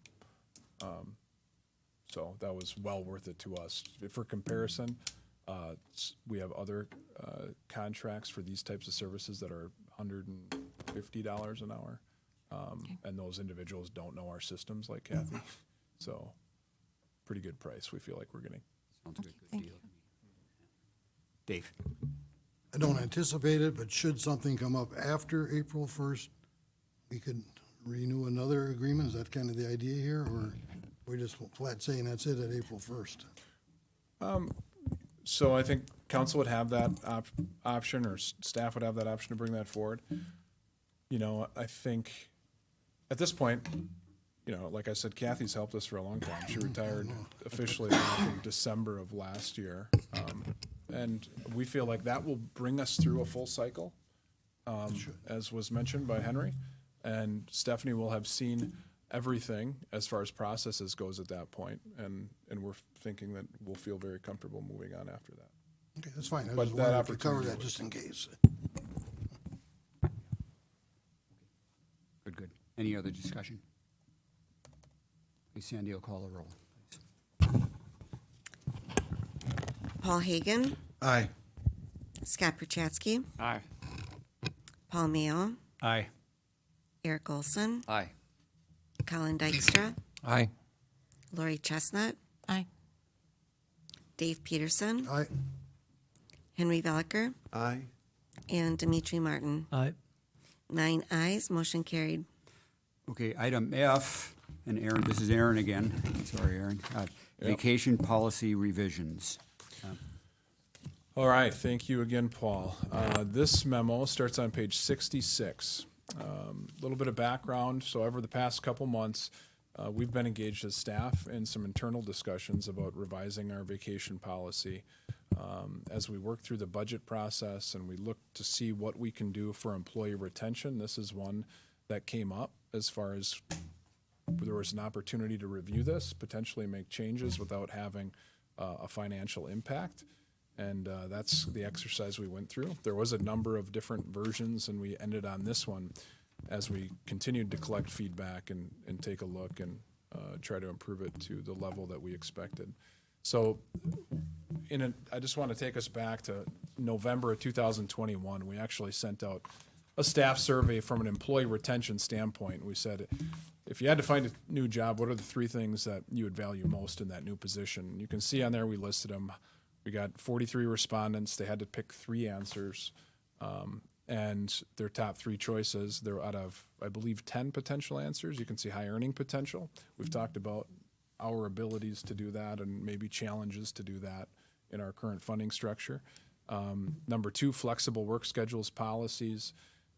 So that was well worth it to us. For comparison, we have other contracts for these types of services that are $150 an hour. And those individuals don't know our systems like Kathy. So pretty good price we feel like we're getting. Sounds good. Good deal. Dave? I don't anticipate it, but should something come up after April 1st, we could renew another agreement? Is that kind of the idea here, or we just flat saying that's it at April 1st? So I think council would have that option, or staff would have that option to bring that forward. You know, I think at this point, you know, like I said, Kathy's helped us for a long time. She retired officially in December of last year. And we feel like that will bring us through a full cycle, as was mentioned by Henry. And Stephanie will have seen everything as far as processes goes at that point. And we're thinking that we'll feel very comfortable moving on after that. Okay, that's fine. I But just that wanted to cover opportunity that was- just in case. Good. Any other discussion? Okay, Sandy will call the roll. Paul Hagan. Aye. Scott Perchatsky. Aye. Paul Mayo. Aye. Eric Olson. Aye. Colin Dykstra. Aye. Lori Chestnut. Aye. Dave Peterson. Aye. Henry Velker. Aye. And Dimitri Martin. Aye. 9 ayes, motion carried. Okay, item F, and Aaron, this is Aaron again. Sorry, Aaron. Vacation policy revisions. All right, thank you again, Paul. This memo starts on page 66. A little bit of background. So over the past couple months, we've been engaged as staff in some internal discussions about revising our vacation policy. As we work through the budget process and we look to see what we can do for employee retention, this is one that came up as far as there was an opportunity to review this, potentially make changes without having a financial impact. And that's the exercise we went through. There was a number of different versions, and we ended on this one as we continued to collect feedback and take a look and try to improve it to the level that we expected. So I just want to take us back to November of 2021. We actually sent out a staff survey from an employee retention standpoint. We said, if you had to find a new job, what are the 3 things that you would value most in that new position? You can see on there, we listed them. We got 43 respondents. They had to pick 3 answers. And their top 3 choices, they're out of, I believe, 10 potential answers. You can see high earning potential. We've talked about our abilities to do that and maybe challenges to do that in our current funding structure. Number 2, flexible work schedules policies.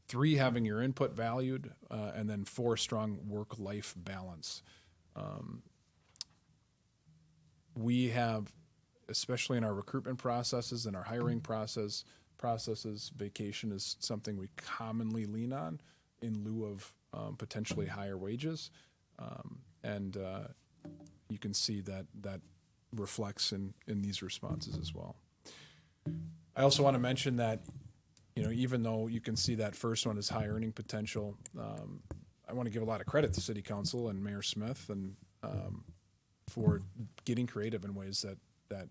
3, having your input valued. And then 4, strong work-life balance. We have, especially in our recruitment processes and our hiring processes, vacation is something we commonly lean on in lieu of potentially higher wages. And you can see that reflects in these responses as well. I also want to mention that, even though you can see that first one is high earning potential, I want to give a lot of credit to City Council and Mayor Smith and for getting creative in ways that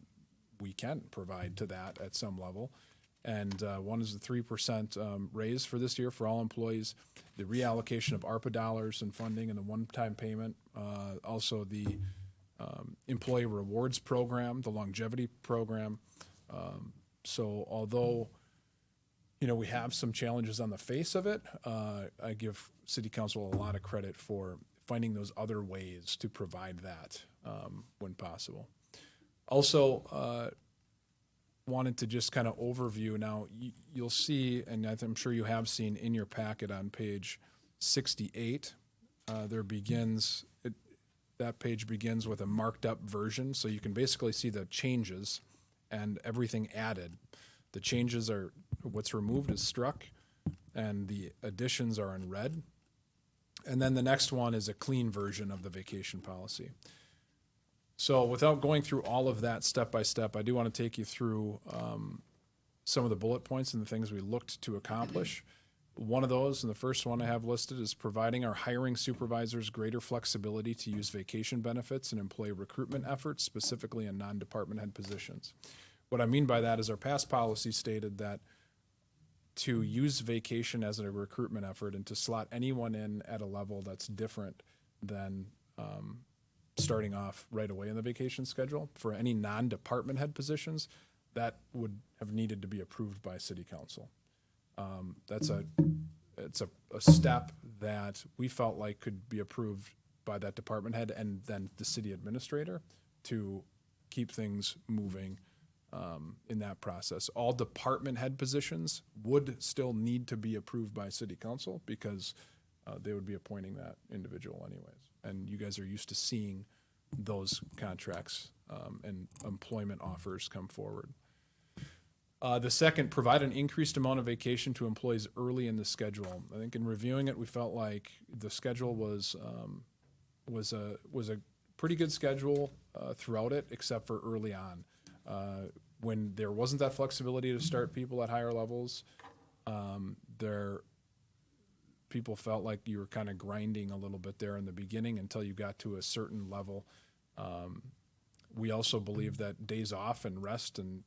we can provide to that at some level. And one is the 3% raise for this year for all employees, the reallocation of ARPA dollars and funding and the one-time payment, also the employee rewards program, the longevity program. So although, we have some challenges on the face of it, I give City Council a lot of credit for finding those other ways to provide that when possible. Also, wanted to just kind of overview. Now, you'll see, and I'm sure you have seen in your packet on page 68, that page begins with a marked up version, so you can basically see the changes and everything added. The changes are, what's removed is struck, and the additions are in red. And then the next one is a clean version of the vacation policy. So without going through all of that step by step, I do want to take you through some of the bullet points and the things we looked to accomplish. One of those, and the first one I have listed, is providing our hiring supervisors greater flexibility to use vacation benefits and employee recruitment efforts, specifically in non-department head positions. What I mean by that is our past policy stated that to use vacation as a recruitment effort and to slot anyone in at a level that's different than starting off right away in the vacation schedule for any non-department head positions, that would have needed to be approved by City Council. It's a step that we felt like could be approved by that department head and then the city administrator to keep things moving in that process. All department head positions would still need to be approved by City Council because they would be appointing that individual anyways. And you guys are used to seeing those contracts and employment offers come forward. The second, provide an increased amount of vacation to employees early in the schedule. I think in reviewing it, we felt like the schedule was a pretty good schedule throughout it, except for early on. When there wasn't that flexibility to start people at higher levels, people felt like you were kind of grinding a little bit there in the beginning until you got to a certain level. We also believe that days off and rest and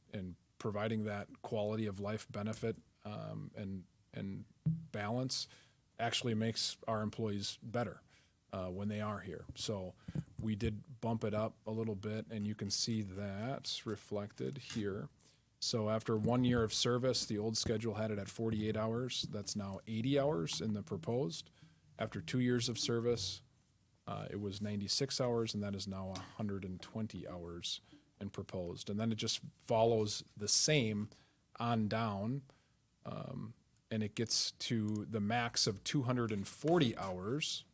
providing that quality of life benefit and balance actually makes our employees better when they are here. So we did bump it up a little bit, and you can see that reflected here. So after 1 year of service, the old schedule had it at 48 hours. That's now 80 hours in the proposed. After 2 years of service, it was 96 hours, and that is now 120 hours in proposed. And then it just follows the same on down, and it gets to the max of 240 hours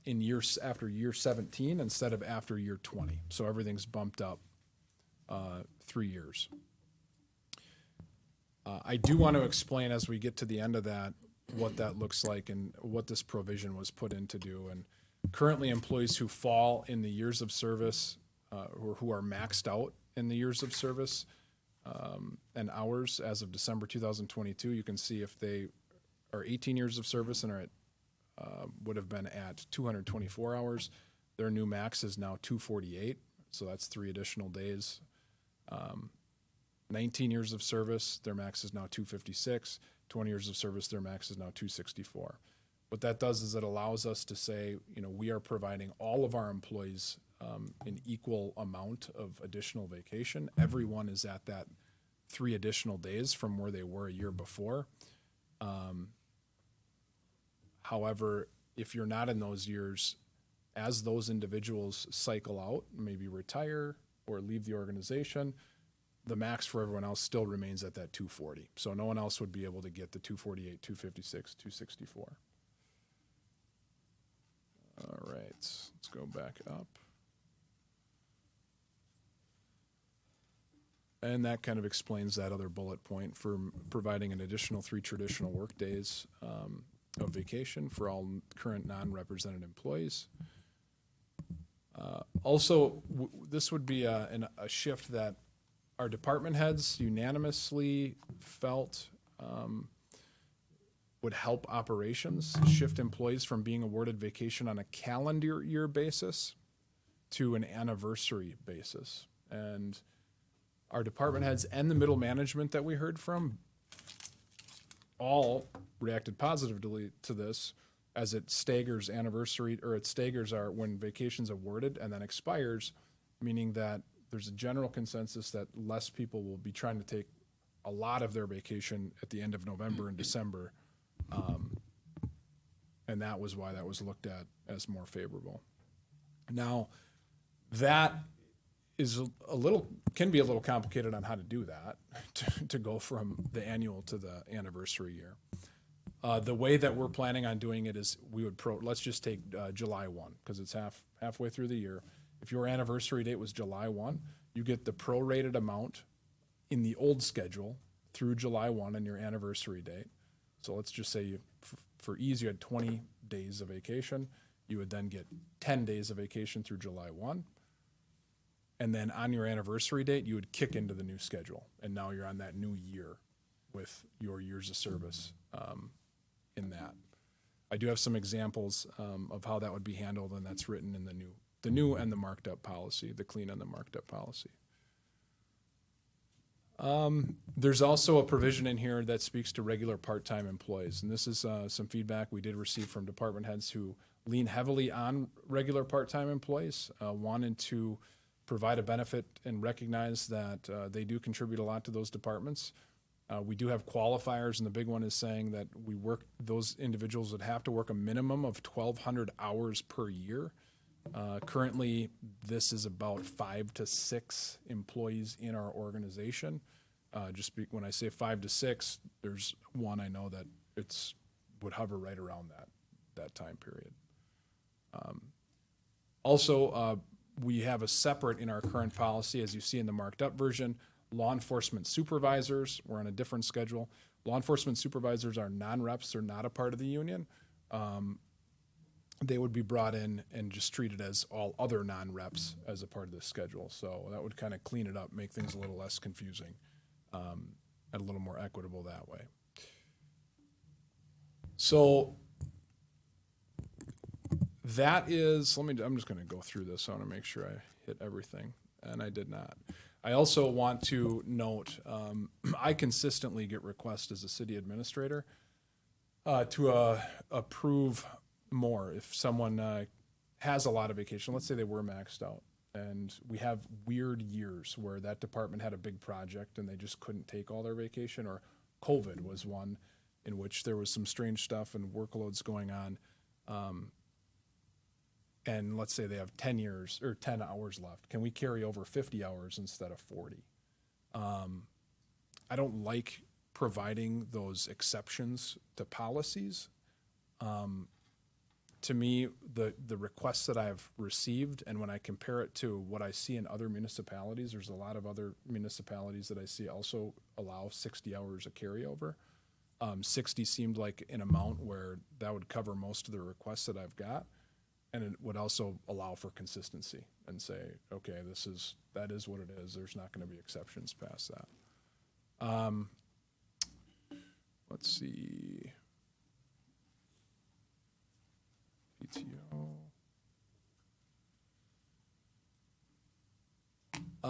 in after year 17 instead of after year 20. So everything's bumped up 3 years. I do want to explain as we get to the end of that what that looks like and what this provision was put in to do. And currently employees who fall in the years of service or who are maxed out in the years of service and hours as of December 2022, you can see if they are 18 years of service and are at would have been at 224 hours. Their new max is now 248, so that's 3 additional days. 19 years of service, their max is now 256. 20 years of service, their max is now 264. What that does is it allows us to say, we are providing all of our employees an equal amount of additional vacation. Everyone is at that 3 additional days from where they were a year before. However, if you're not in those years, as those individuals cycle out, maybe retire or leave the organization, the max for everyone else still remains at that 240. So no one else would be able to get the 248, 256, 264. All right, let's go back up. And that kind of explains that other bullet point for providing an additional 3 traditional work days of vacation for all current non-represented employees. Also, this would be a shift that our department heads unanimously felt would help operations, shift employees from being awarded vacation on a calendar year basis to an anniversary basis. And our department heads and the middle management that we heard from all reacted positively to this, as it staggers anniversary, or it staggers when vacation's awarded and then expires, meaning that there's a general consensus that less people will be trying to take a lot of their vacation at the end of November and December. And that was why that was looked at as more favorable. Now, that is can be a little complicated on how to do that, to go from the annual to the anniversary year. The way that we're planning on doing it is we would let's just take July 1, because it's halfway through the year. If your anniversary date was July 1, you get the prorated amount in the old schedule through July 1 and your anniversary date. So let's just say for ease, you had 20 days of vacation. You would then get 10 days of vacation through July 1. And then on your anniversary date, you would kick into the new schedule. And now you're on that new year with your years of service in that. I do have some examples of how that would be handled, and that's written in the new and the marked up policy, the clean and the marked up policy. There's also a provision in here that speaks to regular part-time employees. And this is some feedback we did receive from department heads who lean heavily on regular part-time employees, wanted to provide a benefit and recognize that they do contribute a lot to those departments. We do have qualifiers, and the big one is saying that those individuals would have to work a minimum of 1,200 hours per year. Currently, this is about 5 to 6 employees in our organization. When I say 5 to 6, there's one I know that would hover right around that time period. Also, we have a separate in our current policy, as you see in the marked up version, law enforcement supervisors. We're on a different schedule. Law enforcement supervisors are non-reps, they're not a part of the union. They would be brought in and just treated as all other non-reps as a part of the schedule. So that would kind of clean it up, make things a little less confusing, and a little more equitable that way. So that is, I'm just going to go through this. I want to make sure I hit everything, and I did not. I also want to note, I consistently get requests as a city administrator to approve more if someone has a lot of vacation. Let's say they were maxed out, and we have weird years where that department had a big project and they just couldn't take all their vacation, or COVID was one in which there was some strange stuff and workloads going on. And let's say they have 10 hours left. Can we carry over 50 hours instead of 40? I don't like providing those exceptions to policies. To me, the requests that I've received, and when I compare it to what I see in other municipalities, there's a lot of other municipalities that I see also allow 60 hours of carryover. 60 seemed like an amount where that would cover most of the requests that I've got. And it would also allow for consistency and say, okay, that is what it is. There's not going to be exceptions past that. Let's see. PTO.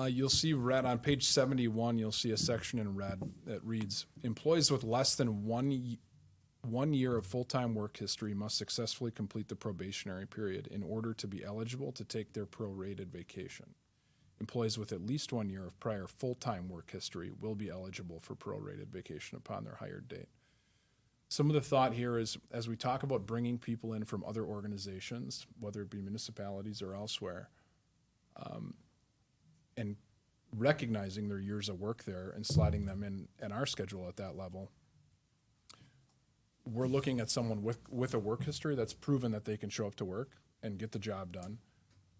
You'll see red on page 71, you'll see a section in red that reads, employees with less than 1 year of full-time work history must successfully complete the probationary period in order to be eligible to take their prorated vacation. Employees with at least 1 year of prior full-time work history will be eligible for prorated vacation upon their hired date. Some of the thought here is, as we talk about bringing people in from other organizations, whether it be municipalities or elsewhere, and recognizing their years of work there and sliding them in our schedule at that level, we're looking at someone with a work history that's proven that they can show up to work and get the job done.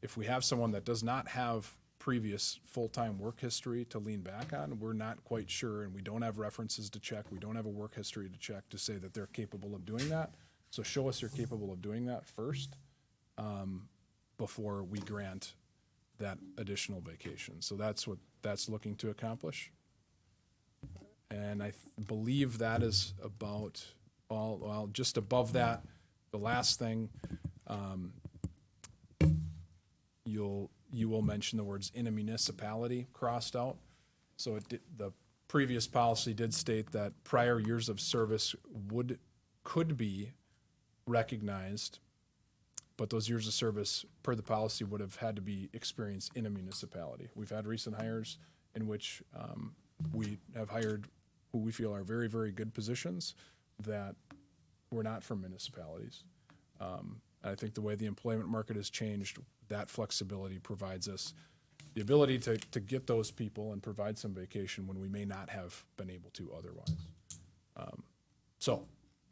If we have someone that does not have previous full-time work history to lean back on, we're not quite sure, and we don't have references to check, we don't have a work history to check to say that they're capable of doing that. So show us you're capable of doing that first, before we grant that additional vacation. So that's what that's looking to accomplish. And I believe that is about all, well, just above that, the last thing, you will mention the words in a municipality crossed out. So the previous policy did state that prior years of service could be recognized, but those years of service per the policy would have had to be experienced in a municipality. We've had recent hires in which we have hired who we feel are very, very good positions that were not from municipalities. I think the way the employment market has changed, that flexibility provides us the ability to get those people and provide some vacation when we may not have been able to otherwise.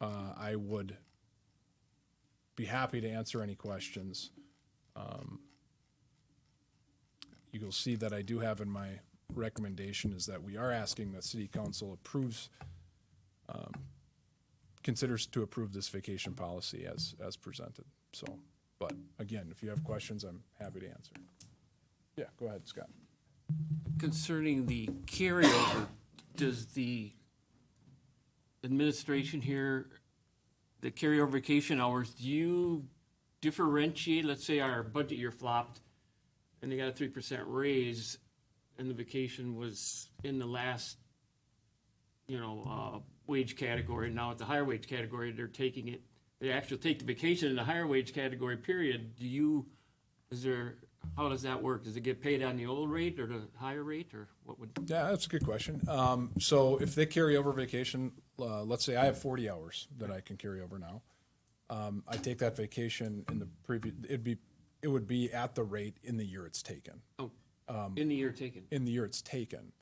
I would be happy to answer any questions. You'll see that I do have in my recommendation is that we are asking that City Council considers to approve this vacation policy as presented. So, but again, if you have questions, I'm happy to answer. Yeah, go ahead, Scott. Concerning the carryover, does the administration here, the carryover vacation hours, do you differentiate? Let's say our budget year flopped and they got a 3% raise and the vacation was in the last, wage category. Now at the higher wage category, they're taking it, they actually take the vacation in the higher wage category period. How does that work? Does it get paid on the old rate or the higher rate, or what would? Yeah, that's a good question. So if they carry over vacation, let's say I have 40 hours that I can carry over now. I take that vacation in the previous, it would be at the rate in the year it's taken. Oh, in the year taken. In the year it's taken.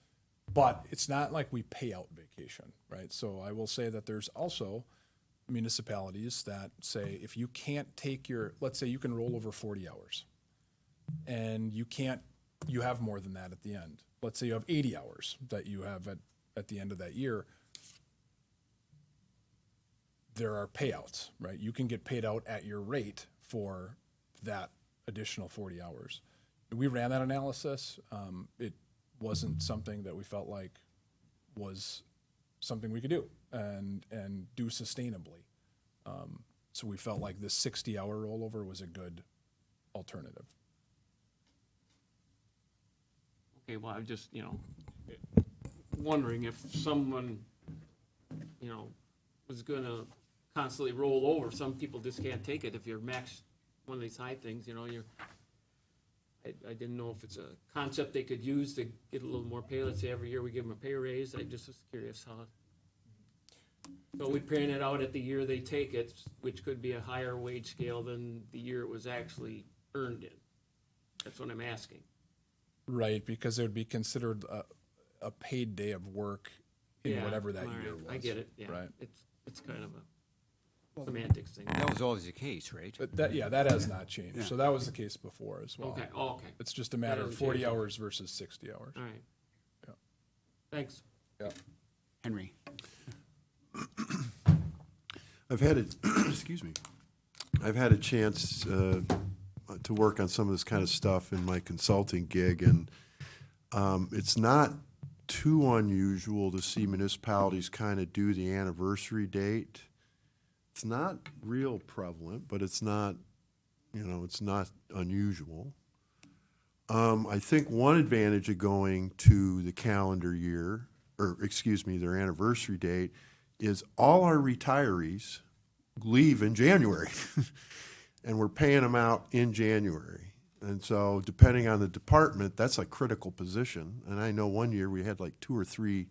But it's not like we pay out vacation, right? So I will say that there's also municipalities that say if you can't take let's say you can roll over 40 hours and you have more than that at the end. Let's say you have 80 hours that you have at the end of that year. There are payouts, right? You can get paid out at your rate for that additional 40 hours. We ran that analysis. It wasn't something that we felt like was something we could do and do sustainably. So we felt like this 60-hour rollover was a good alternative. Okay, well, I'm just, wondering if someone, was gonna constantly roll over. Some people just can't take it. If you're max one of these high things, I didn't know if it's a concept they could use to get a little more pay. Let's say every year we give them a pay raise. I just was curious how. So we paying it out at the year they take it, which could be a higher wage scale than the year it was actually earned in. That's what I'm asking. Right, because it would be considered a paid day of work in whatever that year was. I get it. Yeah, right. It's kind of a semantics thing. That was always the case, right? But that has not changed. Yeah. So that was the case before as well. Okay. Oh, okay. It's just a matter of 40 hours versus 60 hours. All right. Yeah. Thanks. Yeah. Henry. I've had a chance to work on some of this kind of stuff in my consulting gig, and it's not too unusual to see municipalities kind of do the anniversary date. It's not real prevalent, but it's not, it's not unusual. I think one advantage of going to the calendar year, or excuse me, their anniversary date, is all our retirees leave in January. And we're paying them out in January. And so depending on the department, that's a critical position. And I know one year we had like 2 or 3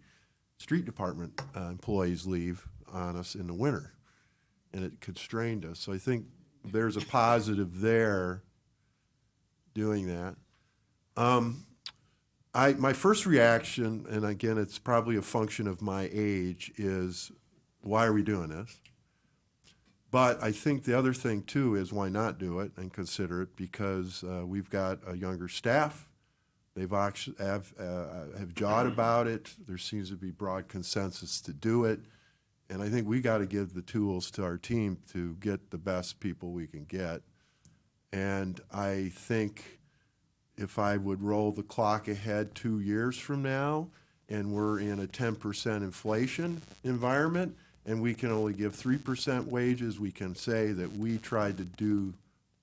street department employees leave on us in the winter, and it constrained us. So I think there's a positive there doing that. My first reaction, and again, it's probably a function of my age, is why are we doing this? But I think the other thing too is why not do it and consider it, because we've got a younger staff. They've actually have jawed about it. There seems to be broad consensus to do it. And I think we got to give the tools to our team to get the best people we can get. And I think if I would roll the clock ahead 2 years from now, and we're in a 10% inflation environment, and we can only give 3% wages, we can say that we tried to do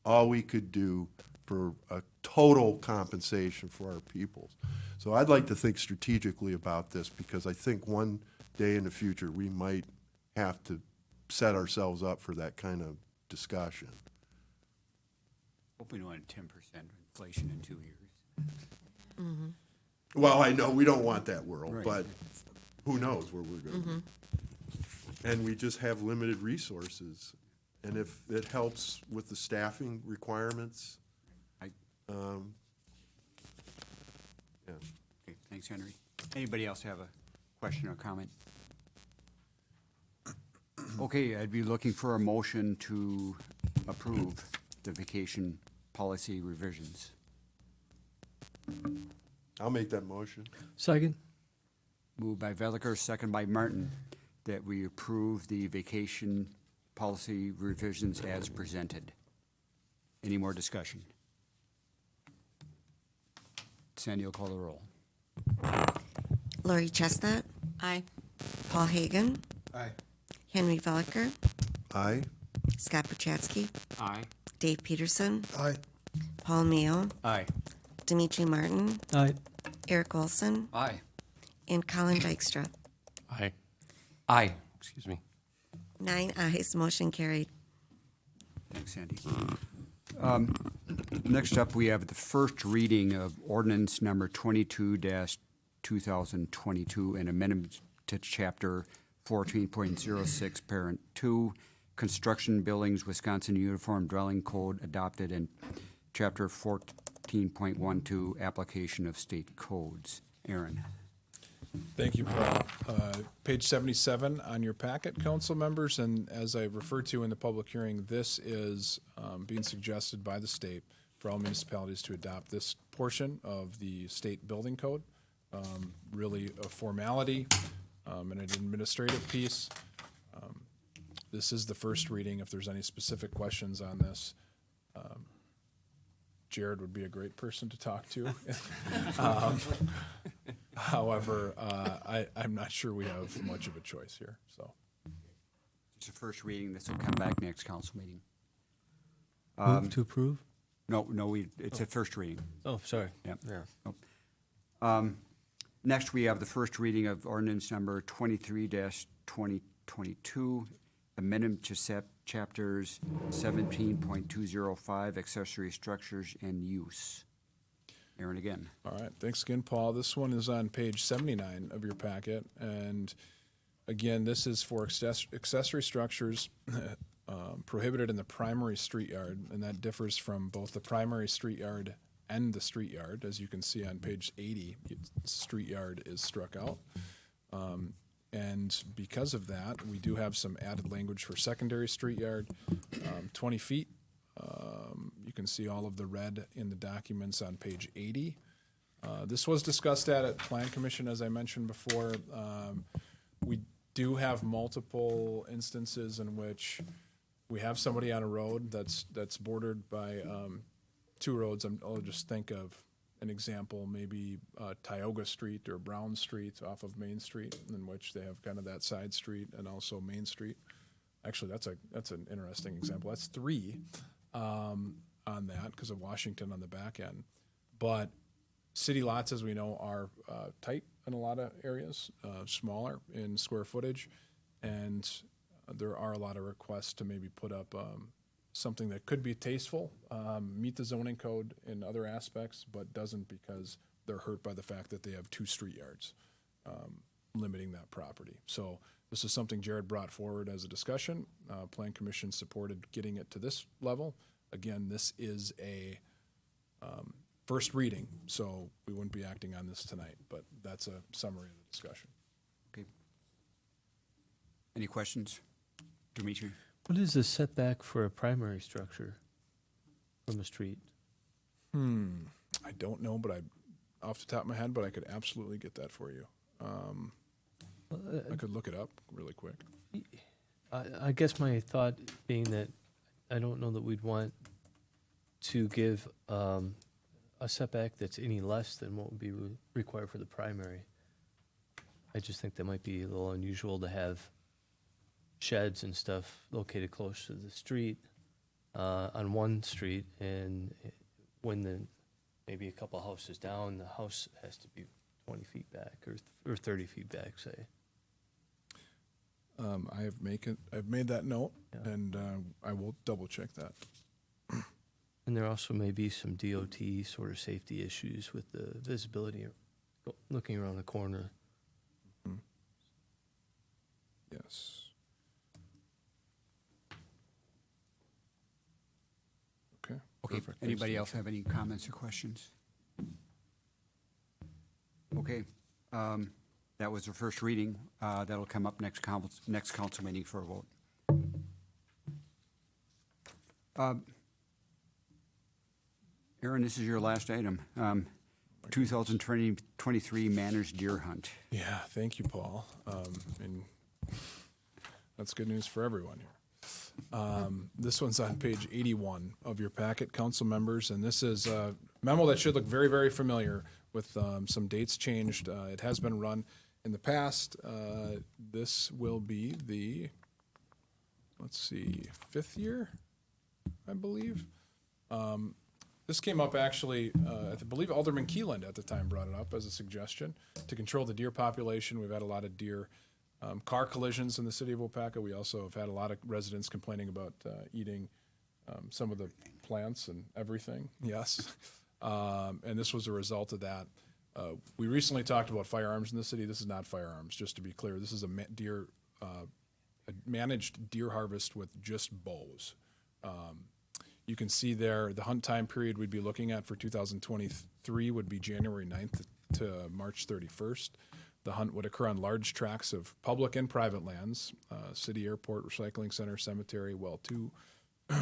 all we could do for a total compensation for our people. So I'd like to think strategically about this, because I think one day in the future we might have to set ourselves up for that kind of discussion. Hope we don't have 10% inflation in 2 years. Well, I know we don't want that world, Right. but who knows where we're going to be. And we just have limited resources. And if it helps with the staffing requirements, yeah. Okay, thanks, Henry. Anybody else have a question or comment? Okay, I'd be looking for a motion to approve the vacation policy revisions. I'll make that motion. Second. Moved by Veliker, second by Martin, that we approve the vacation policy revisions as presented. Any more discussion? Sandy will call the roll. Lori Chestnut, Aye. Paul Hagan, Aye. Henry Veliker, Aye. Scott Buchatsky, Aye. Dave Peterson, Aye. Paul Mayo, Aye. Dimitri Martin, Aye. Eric Olson, Aye. and Colin Dykstra. Aye. Aye, excuse me. 9 ayes, motion carried. Thanks, Sandy. Next up, we have the first reading of ordinance number 22-2022, and amendment to chapter 14.06, parent 2, construction buildings, Wisconsin Uniform Dwelling Code adopted, and chapter 14.12, application of state codes. Aaron. Thank you, Paul. Page 77 on your packet, council members, and as I referred to in the public hearing, this is being suggested by the state for all municipalities to adopt this portion of the state building code. Really a formality and an administrative piece. This is the first reading. If there's any specific questions on this, Jared would be a great person to talk to. However, I'm not sure we have much of a choice here, so. It's the first reading. This will come back next council meeting. Move to approve? No, it's a first reading. Oh, sorry. Yep. Yeah. Next, we have the first reading of ordinance number 23-2022, amendment to chapters 17.205, accessory structures and use. Aaron again. All right, thanks again, Paul. This one is on page 79 of your packet, and again, this is for accessory structures prohibited in the primary street yard, and that differs from both the primary street yard and the street yard. As you can see on page 80, street yard is struck out. And because of that, we do have some added language for secondary street yard, 20 feet. You can see all of the red in the documents on page 80. This was discussed at Plan Commission, as I mentioned before. We do have multiple instances in which we have somebody on a road that's bordered by two roads. I'll just think of an example, maybe Tioga Street or Brown Street off of Main Street, in which they have kind of that side street and also Main Street. Actually, that's an interesting example. That's 3 on that because of Washington on the back end. But city lots, as we know, are tight in a lot of areas, smaller in square footage, and there are a lot of requests to maybe put up something that could be tasteful, meet the zoning code in other aspects, but doesn't because they're hurt by the fact that they have 2 street yards, limiting that property. So this is something Jared brought forward as a discussion. Plan Commission supported getting it to this level. Again, this is a first reading, so we wouldn't be acting on this tonight, but that's a summary of the discussion. Okay. Any questions? Dimitri? What is the setback for a primary structure from a street? I don't know, but off the top of my head, but I could absolutely get that for you. I could look it up really quick. I guess my thought being that I don't know that we'd want to give a setback that's any less than what would be required for the primary. I just think that might be a little unusual to have sheds and stuff located close to the street on one street, and when maybe a couple houses down, the house has to be 20 feet back or 30 feet back, say. I've made that note, and I will double check that. And there also may be some DOT sort of safety issues with the visibility looking around the corner. Yes. Okay. Okay, Perfect. anybody Thanks, else have any comments or questions? Okay, that was the first reading. That'll come up next council meeting for a vote. Aaron, this is your last item. 2023 managed deer hunt. Yeah, thank you, Paul. And that's good news for everyone here. This one's on page 81 of your packet, council members, and this is a memo that should look very, very familiar with some dates changed. It has been run in the past. This will be the, let's see, 5th year, I believe. This came up actually, I believe Alderman Keeland at the time brought it up as a suggestion to control the deer population. We've had a lot of deer car collisions in the city of Waupaca. We also have had a lot of residents complaining about eating some of the plants and everything. Yes. And this was a result of that. We recently talked about firearms in the city. This is not firearms, just to be clear. This is a managed deer harvest with just bows. You can see there the hunt time period we'd be looking at for 2023 would be January 9th to March 31st. The hunt would occur on large tracts of public and private lands, city airport, recycling center, cemetery, well 2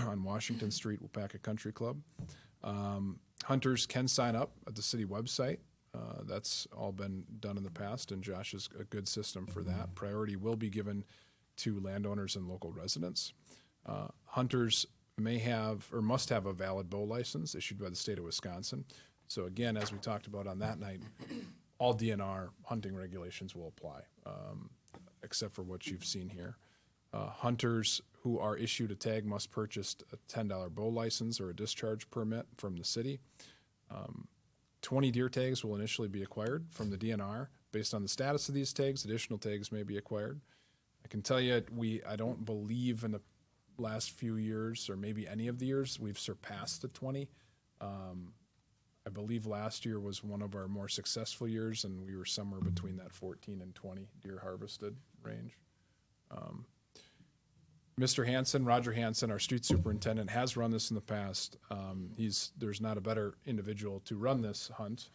on Washington Street, Waupaca Country Club. Hunters can sign up at the city website. That's all been done in the past, and Josh has a good system for that. Priority will be given to landowners and local residents. Hunters may have or must have a valid bow license issued by the state of Wisconsin. So again, as we talked about on that night, all DNR hunting regulations will apply, except for what you've seen here. Hunters who are issued a tag must purchase a $10 bow license or a discharge permit from the city. 20 deer tags will initially be acquired from the DNR. Based on the status of these tags, additional tags may be acquired. I can tell you, I don't believe in the last few years, or maybe any of the years, we've surpassed the 20. I believe last year was one of our more successful years, and we were somewhere between that 14 and 20 deer harvested range. Mr. Hansen, Roger Hansen, our street superintendent, has run this in the past. There's not a better individual to run this hunt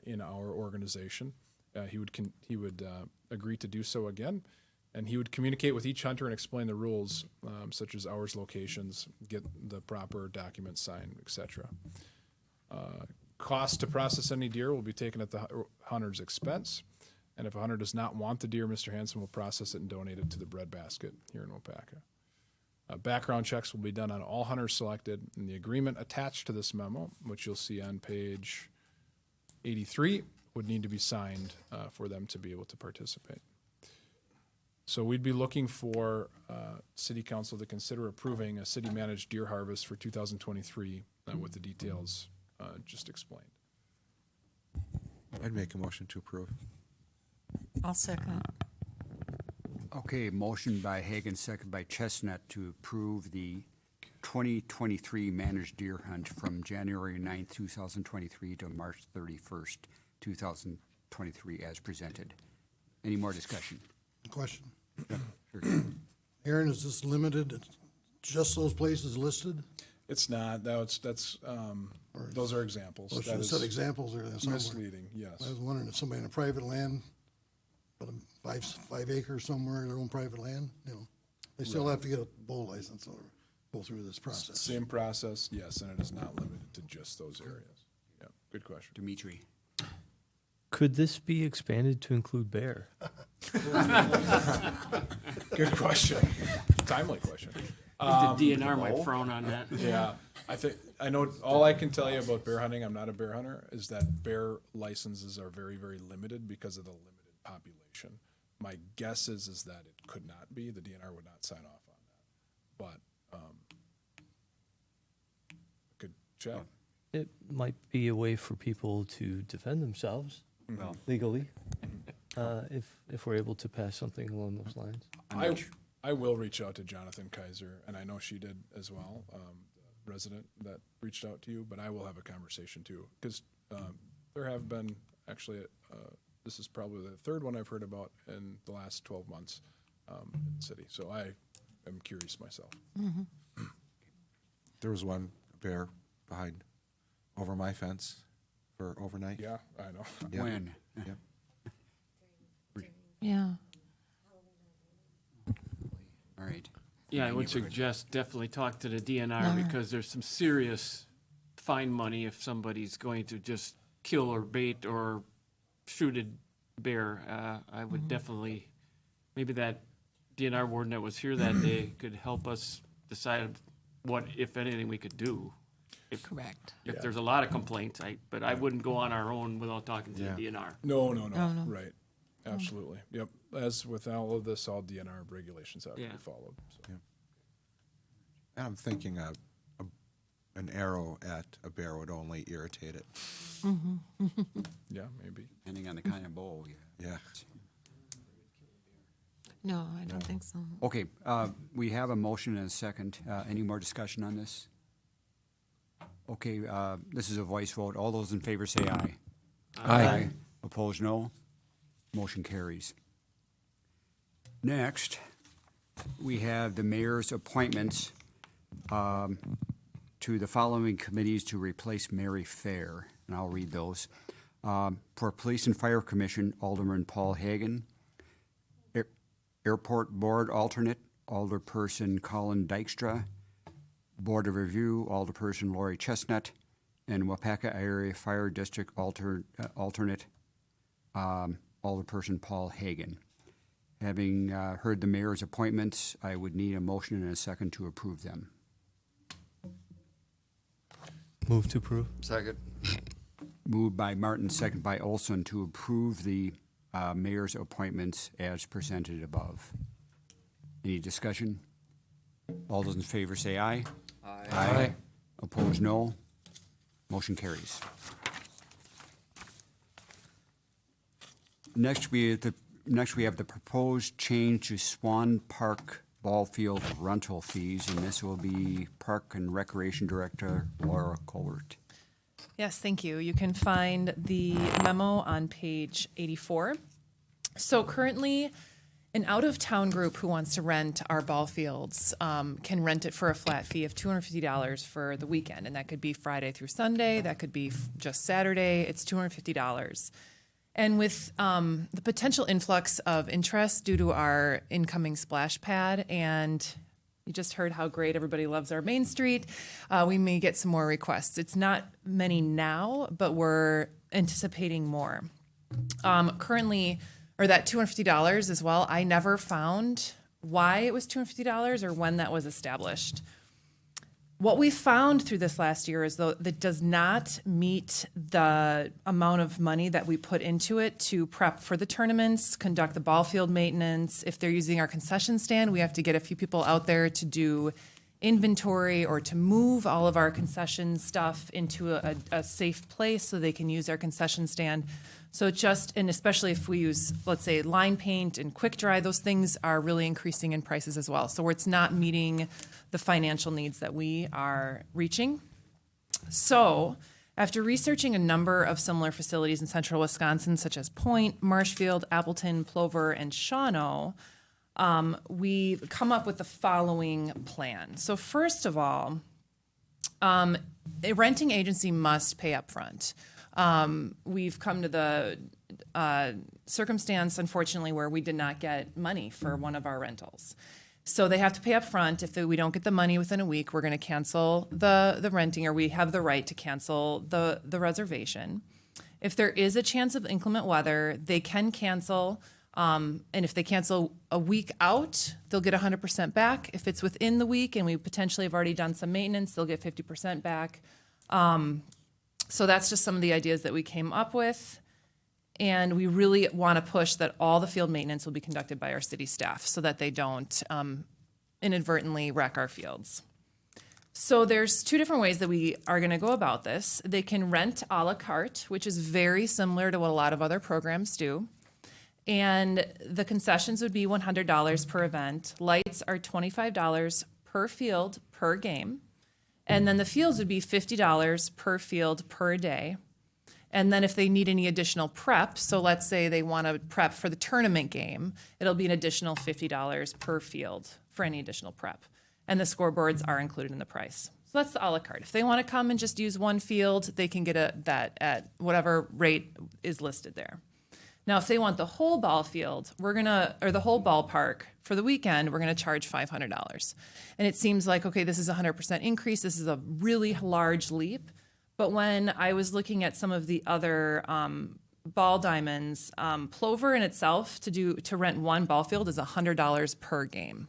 in our organization. He would agree to do so again, and he would communicate with each hunter and explain the rules, such as hours, locations, get the proper documents signed, etc. Cost to process any deer will be taken at the hunter's expense. And if a hunter does not want the deer, Mr. Hansen will process it and donate it to the breadbasket here in Waupaca. Background checks will be done on all hunters selected, and the agreement attached to this memo, which you'll see on page 83, would need to be signed for them to be able to participate. So we'd be looking for City Council to consider approving a city-managed deer harvest for 2023 with the details just explained. I'd make a motion to approve. I'll second. Okay, motion by Hagan, second by Chestnut to approve the 2023 managed deer hunt from January 9th, 2023 to March 31st, 2023 as presented. Any more discussion? Question. Sure. Aaron, is this limited to just those places listed? It's not. Those are examples. Or should That have is said examples there somewhere. misleading, yes. I was wondering if somebody in a private land, but a 5 acres somewhere, their own private land, they still have to get a bow license or go through this process. Same process, yes, and it is not limited to just those areas. Yeah, good question. Dimitri. Could this be expanded to include bear? Good question. Timely question. The DNR might No. frown on that. Yeah, I know, all I can tell you about bear hunting, I'm not a bear hunter, is that bear licenses are very, very limited because of the limited population. My guess is that it could not be, the DNR would not sign off on that, but, good check. It might be a way for people to defend themselves legally, if we're able to pass something along those lines. I will reach out to Jonathan Kaiser, and I know she did as well, the resident that reached out to you, but I will have a conversation too, because there have been, actually, this is probably the third one I've heard about in the last 12 months in the city, so I am curious myself. There was one bear behind, over my fence for overnight. Yeah, I know. Yeah. When? Yep. Yeah. All right. Yeah, I would suggest definitely talk to the DNR because there's some serious fine money if somebody's going to just kill or bait or shoot a bear. I would definitely, maybe that DNR warden that was here that day could help us decide what, if anything, we could do. Correct. If there's a lot of complaints, but I wouldn't go on our own without talking to the DNR. No, right, absolutely, yep. As with all of this, all DNR regulations have to be followed. So. And I'm thinking an arrow at a bear would only irritate it. Yeah, maybe. Depending on the kind of bow. Yeah. No, I don't think so. Okay, we have a motion and a second. Any more discussion on this? Okay, this is a voice vote. All those in favor say aye. Aye. Opposed, no. Motion carries. Next, we have the mayor's appointments to the following committees to replace Mary Fair, and I'll read those. For Police and Fire Commission, Alderman Paul Hagan. Airport Board Alternate, Alderperson Colin Dykstra. Board of Review, Alderperson Lori Chestnut. And Waupaca Area Fire District Alternate, Alderperson Paul Hagan. Having heard the mayor's appointments, I would need a motion and a second to approve them. Move to approve. Second. Moved by Martin, second by Olson to approve the mayor's appointments as presented above. Any discussion? All those in favor say aye. Aye. Opposed, no. Motion carries. Next, we have the proposed change to Swan Park ball field rental fees, and this will be Park and Recreation Director Laura Colbert. Yes, thank you. You can find the memo on page 84. So currently, an out-of-town group who wants to rent our ball fields can rent it for a flat fee of $250 for the weekend, and that could be Friday through Sunday. That could be just Saturday. It's $250. And with the potential influx of interest due to our incoming splash pad, and you just heard how great everybody loves our Main Street, we may get some more requests. It's not many now, but we're anticipating more. Currently, or that $250 as well, I never found why it was $250 or when that was established. What we found through this last year is though that does not meet the amount of money that we put into it to prep for the tournaments, conduct the ball field maintenance. If they're using our concession stand, we have to get a few people out there to do inventory or to move all of our concession stuff into a safe place so they can use our concession stand. So and especially if we use, let's say, line paint and quick dry, those things are really increasing in prices as well. So where it's not meeting the financial needs that we are reaching. So after researching a number of similar facilities in central Wisconsin, such as Point, Marshfield, Appleton, Plover, and Shawano, we've come up with the following plan. So first of all, a renting agency must pay up front. We've come to the circumstance, unfortunately, where we did not get money for one of our rentals. So they have to pay up front. If we don't get the money within a week, we're going to cancel the renting, or we have the right to cancel the reservation. If there is a chance of inclement weather, they can cancel. And if they cancel a week out, they'll get 100% back. If it's within the week and we potentially have already done some maintenance, they'll get 50% back. So that's just some of the ideas that we came up with. And we really want to push that all the field maintenance will be conducted by our city staff so that they don't inadvertently wreck our fields. So there's two different ways that we are going to go about this. They can rent a la carte, which is very similar to what a lot of other programs do. And the concessions would be $100 per event. Lights are $25 per field per game. And then the fields would be $50 per field per day. And then if they need any additional prep, so let's say they want to prep for the tournament game, it'll be an additional $50 per field for any additional prep. And the scoreboards are included in the price. So that's the a la carte. If they want to come and just use one field, they can get that at whatever rate is listed there. Now, if they want the whole ball field, or the whole ballpark for the weekend, we're going to charge $500. And it seems like, okay, this is a 100% increase. This is a really large leap. But when I was looking at some of the other ball diamonds, Plover in itself to rent one ball field is $100 per game.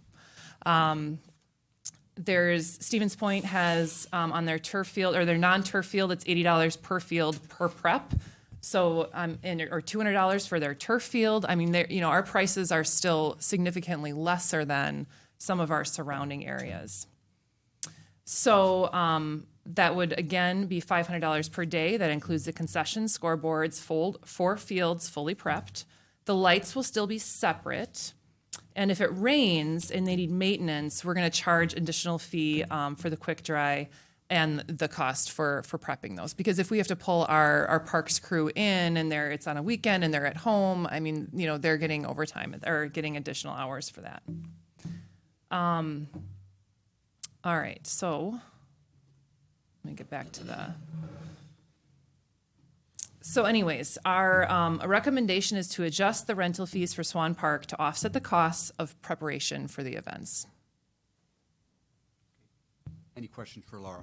There's Stevens Point has on their turf field or their non-turf field, it's $80 per field per prep. So or $200 for their turf field. I mean, our prices are still significantly lesser than some of our surrounding areas. So that would again be $500 per day. That includes the concession, scoreboards, 4 fields fully prepped. The lights will still be separate. And if it rains and they need maintenance, we're going to charge additional fee for the quick dry and the cost for prepping those. Because if we have to pull our parks crew in and it's on a weekend and they're at home, I mean, they're getting overtime or getting additional hours for that. All right, so let me get back to So anyways, our recommendation is to adjust the rental fees for Swan Park to offset the costs of preparation for the events. Any questions for Laura?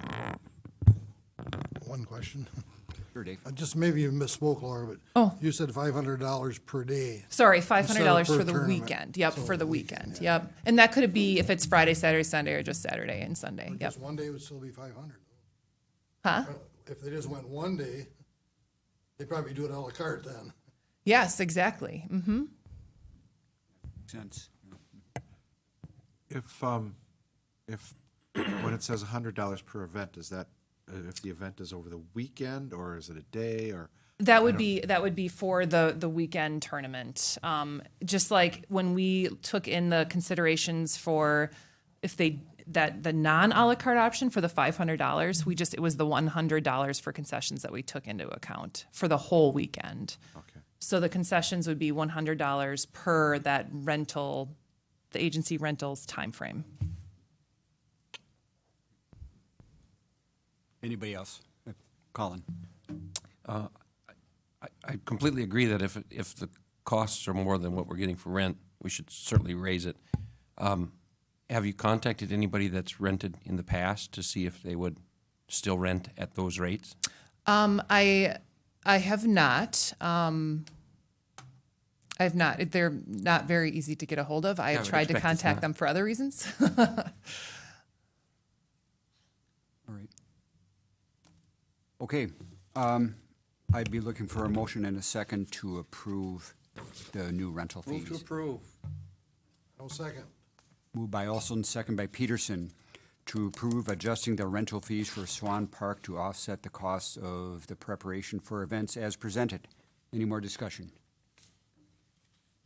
One question. Sure, Dave. Just maybe you misspoke, Laura, but you said $500 per day. Sorry, $500 for the tournament. weekend. Yep, So for the weekend. Yep. And that could be if it's Friday, Saturday, Sunday, or just Saturday and Sunday. Yep. Just one day would still be $500. Huh? If they just went one day, they'd probably do it a la carte then. Yes, exactly. Mm-hmm. Makes sense. If when it says $100 per event, is that if the event is over the weekend or is it a day or? That would be for the weekend tournament. Just like when we took in the considerations for the non-a la carte option for the $500, it was the $100 for concessions that we took into account for the whole weekend. Okay. So the concessions would be $100 per that rental, the agency rentals time frame. Anybody else? Colin? I completely agree that if the costs are more than what we're getting for rent, we should certainly raise it. Have you contacted anybody that's rented in the past to see if they would still rent at those rates? I have not. I have not. They're not very easy to get a hold of. I have tried to contact them for other reasons. All right. Okay. I'd be looking for a motion and a second to approve the new rental fees. Move to approve. No second. Moved by Olson, second by Peterson, to approve adjusting the rental fees for Swan Park to offset the costs of the preparation for events as presented. Any more discussion?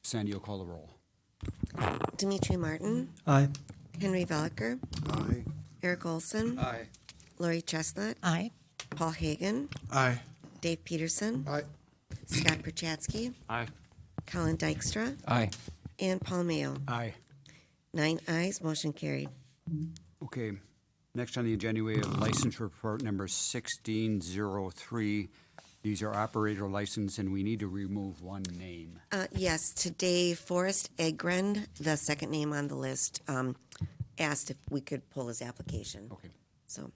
Sandy will call the roll. Dimitri Martin, Aye. Henry Veliker, Aye. Eric Olson, Aye. Lori Chestnut, Aye. Paul Hagan, Aye. Dave Peterson, Aye. Scott Perchatsky, Aye. Colin Dykstra, Aye. and Paul Mayo. Aye. 9 ayes, motion carried. Okay, next on the agenda, we have license report number 1603. These are operator license, and we need to remove one name. Yes, today Forrest Egren, the second name on the list, asked if we could pull his application. Okay. So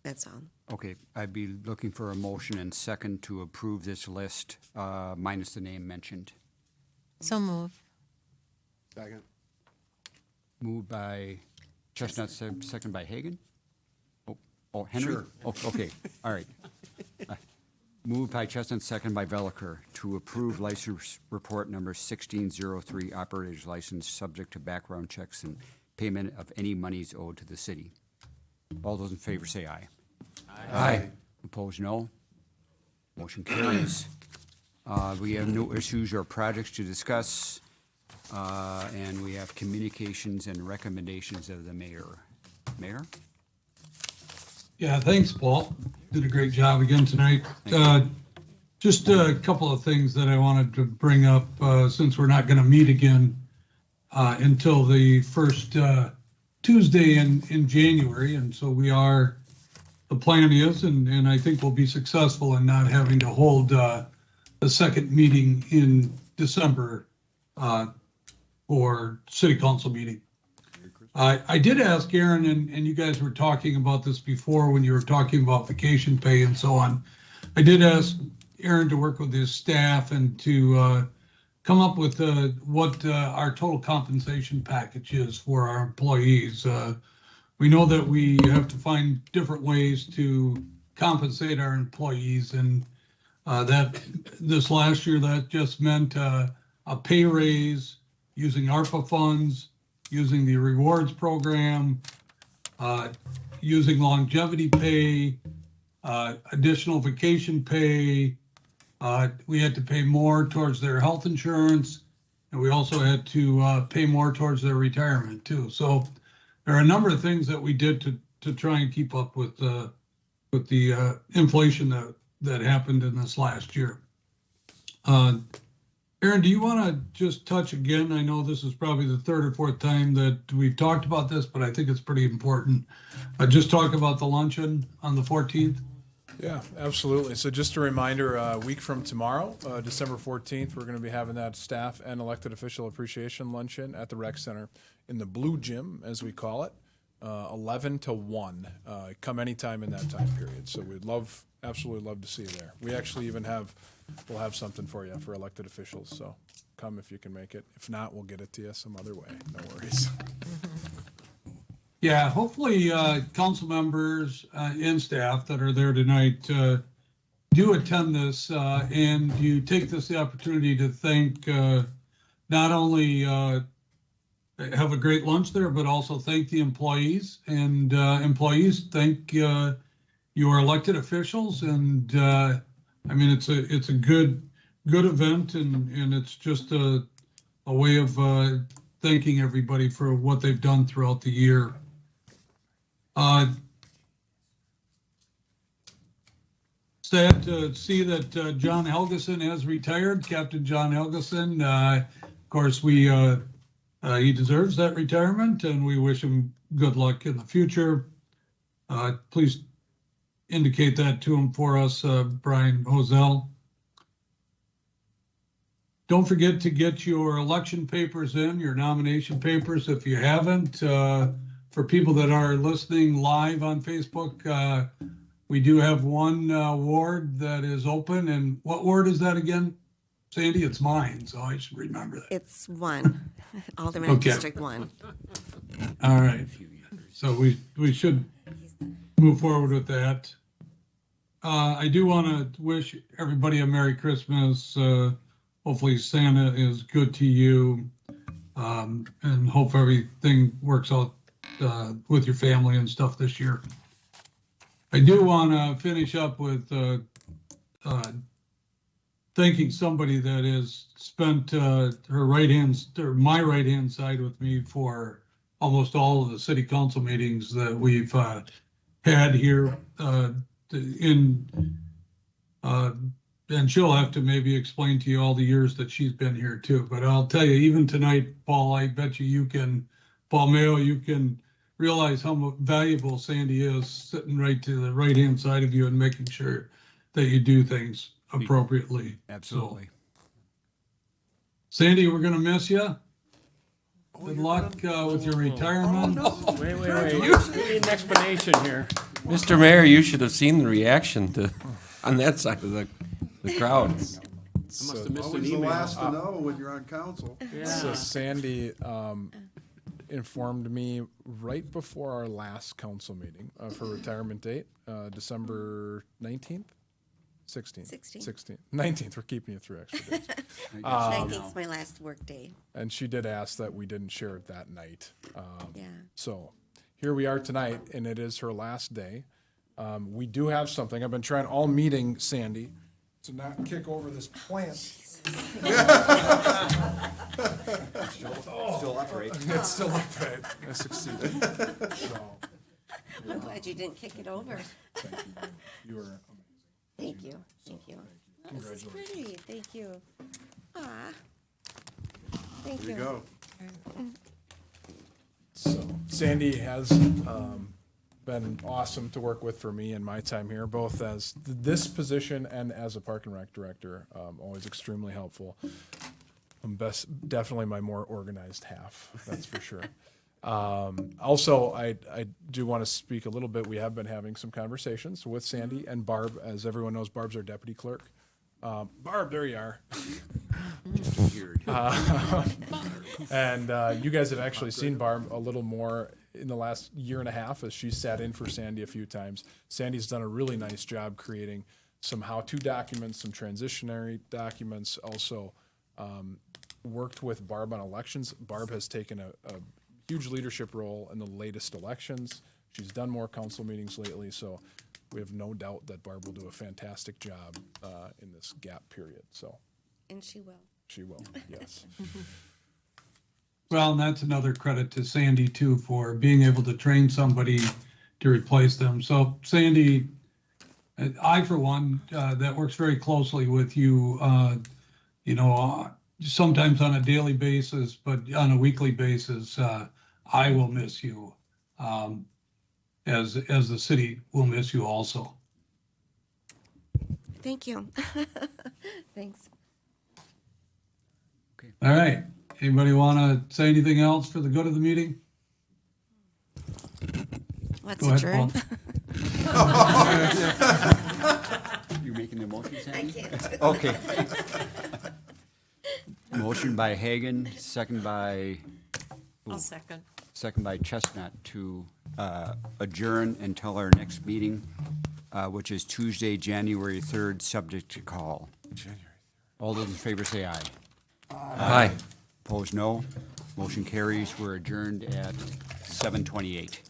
that's all. Okay, I'd be looking for a motion and second to approve this list, minus the name mentioned. So move. Second. Moved by Chestnut, second by Hagan? Oh, Henry? Sure. Oh, okay, all right. Moved by Chestnut, second by Veliker, to approve license report number 1603, operator's license, subject to background checks and payment of any monies owed to the city. All those in favor say aye. Aye. Opposed, no. Motion carries. We have no issues or projects to discuss, and we have communications and recommendations of the mayor. Mayor? Yeah, thanks, Paul. Did a great job again tonight. Just a couple of things that I wanted to bring up, since we're not going to meet again until the first Tuesday in January. And so the plan is, and I think we'll be successful in not having to hold the second meeting in December for city council meeting. I did ask Aaron, and you guys were talking about this before when you were talking about vacation pay and so on. I did ask Aaron to work with his staff and to come up with what our total compensation package is for our employees. We know that we have to find different ways to compensate our employees, and that this last year that just meant a pay raise using ARPA funds, using the rewards program, using longevity pay, additional vacation pay. We had to pay more towards their health insurance, and we also had to pay more towards their retirement too. So there are a number of things that we did to try and keep up with the inflation that happened in this last year. Aaron, do you want to just touch again? I know this is probably the third or fourth time that we've talked about this, but I think it's pretty important. Just talk about the luncheon on the 14th. Yeah, absolutely. So just a reminder, a week from tomorrow, December 14th, we're going to be having that staff and elected official appreciation luncheon at the rec center in the blue gym, as we call it, 11 to 1. Come anytime in that time period. So we'd absolutely love to see you there. We actually even we'll have something for you for elected officials. So come if you can make it. If not, we'll get it to you some other way. No worries. Yeah, hopefully council members and staff that are there tonight do attend this, and you take this opportunity to thank not only have a great lunch there, but also thank the employees, and employees thank your elected officials. And I mean, it's a good event, and it's just a way of thanking everybody for what they've done throughout the year. Sad to see that John Helgeson has retired, Captain John Helgeson. Of course, he deserves that retirement, and we wish him good luck in the future. Please indicate that to him for us, Brian Hosell. Don't forget to get your election papers in, your nomination papers if you haven't. For people that are listening live on Facebook, we do have one ward that is open. And what ward is that again, Sandy? It's mine, so I should remember that. It's 1, Alderman Okay. District 1. All right. So we should move forward with that. I do want to wish everybody a Merry Christmas. Hopefully Santa is good to you, and hope everything works out with your family and stuff this year. I do want to finish up with thanking somebody that has spent my right hand side with me for almost all of the city council meetings that we've had here. And she'll have to maybe explain to you all the years that she's been here too. But I'll tell you, even tonight, Paul, I bet you can, Paul Mayo, you can realize how valuable Sandy is sitting right to the right-hand side of you and making sure that you do things appropriately. Absolutely. So, Sandy, we're gonna miss you. Good luck with your retirement. Wait. You need an explanation here. Mr. Mayor, you should have seen the reaction on that side of the crowd. I must have missed an Always the email. last to know when you're on council. Yeah. So Sandy informed me right before our last council meeting of her retirement date, December 19th? 16th. 19th. We're keeping you 3 extra days. 19th's my last work day. And she did ask that we didn't share it that night. Yeah. So here we are tonight, and it is her last day. We do have something. I've been trying all meeting, Sandy, to not kick over this plant. Still upright. It's still upright. I succeeded. So, I'm glad you didn't kick it over. thank you. You were amazing. Thank you. This is pretty. Thank you. Ah. Thank There you. you go. So Sandy has been awesome to work with for me in my time here, both as this position and as a Park and Rec director. Always extremely helpful. Definitely my more organized half, that's for sure. Also, I do want to speak a little bit. We have been having some conversations with Sandy and Barb. As everyone knows, Barb's our deputy clerk. Barb, there you are. Just appeared. And you guys have actually seen Barb a little more in the last year and a half as she's sat in for Sandy a few times. Sandy's done a really nice job creating some how-to documents, some transitionary documents, also worked with Barb on elections. Barb has taken a huge leadership role in the latest elections. She's done more council meetings lately, so we have no doubt that Barb will do a fantastic job in this gap period. So And she will. she will, yes. Well, and that's another credit to Sandy too for being able to train somebody to replace them. So Sandy, I for one, that works very closely with you, sometimes on a daily basis, but on a weekly basis, I will miss you, as the city will miss you also. Thank you. Thanks. All right. Anybody want to say anything else for the good of the meeting? Let's Go ahead, adjourn. Paul. You're making the motion, Sandy? I can't. Okay. Motion by Hagan, second by I'll second. Second by Chestnut to adjourn until our next meeting, which is Tuesday, January 3rd, subject to call. All those in favor say aye. Aye. Opposed, no. Motion carries. We're adjourned at 7:28.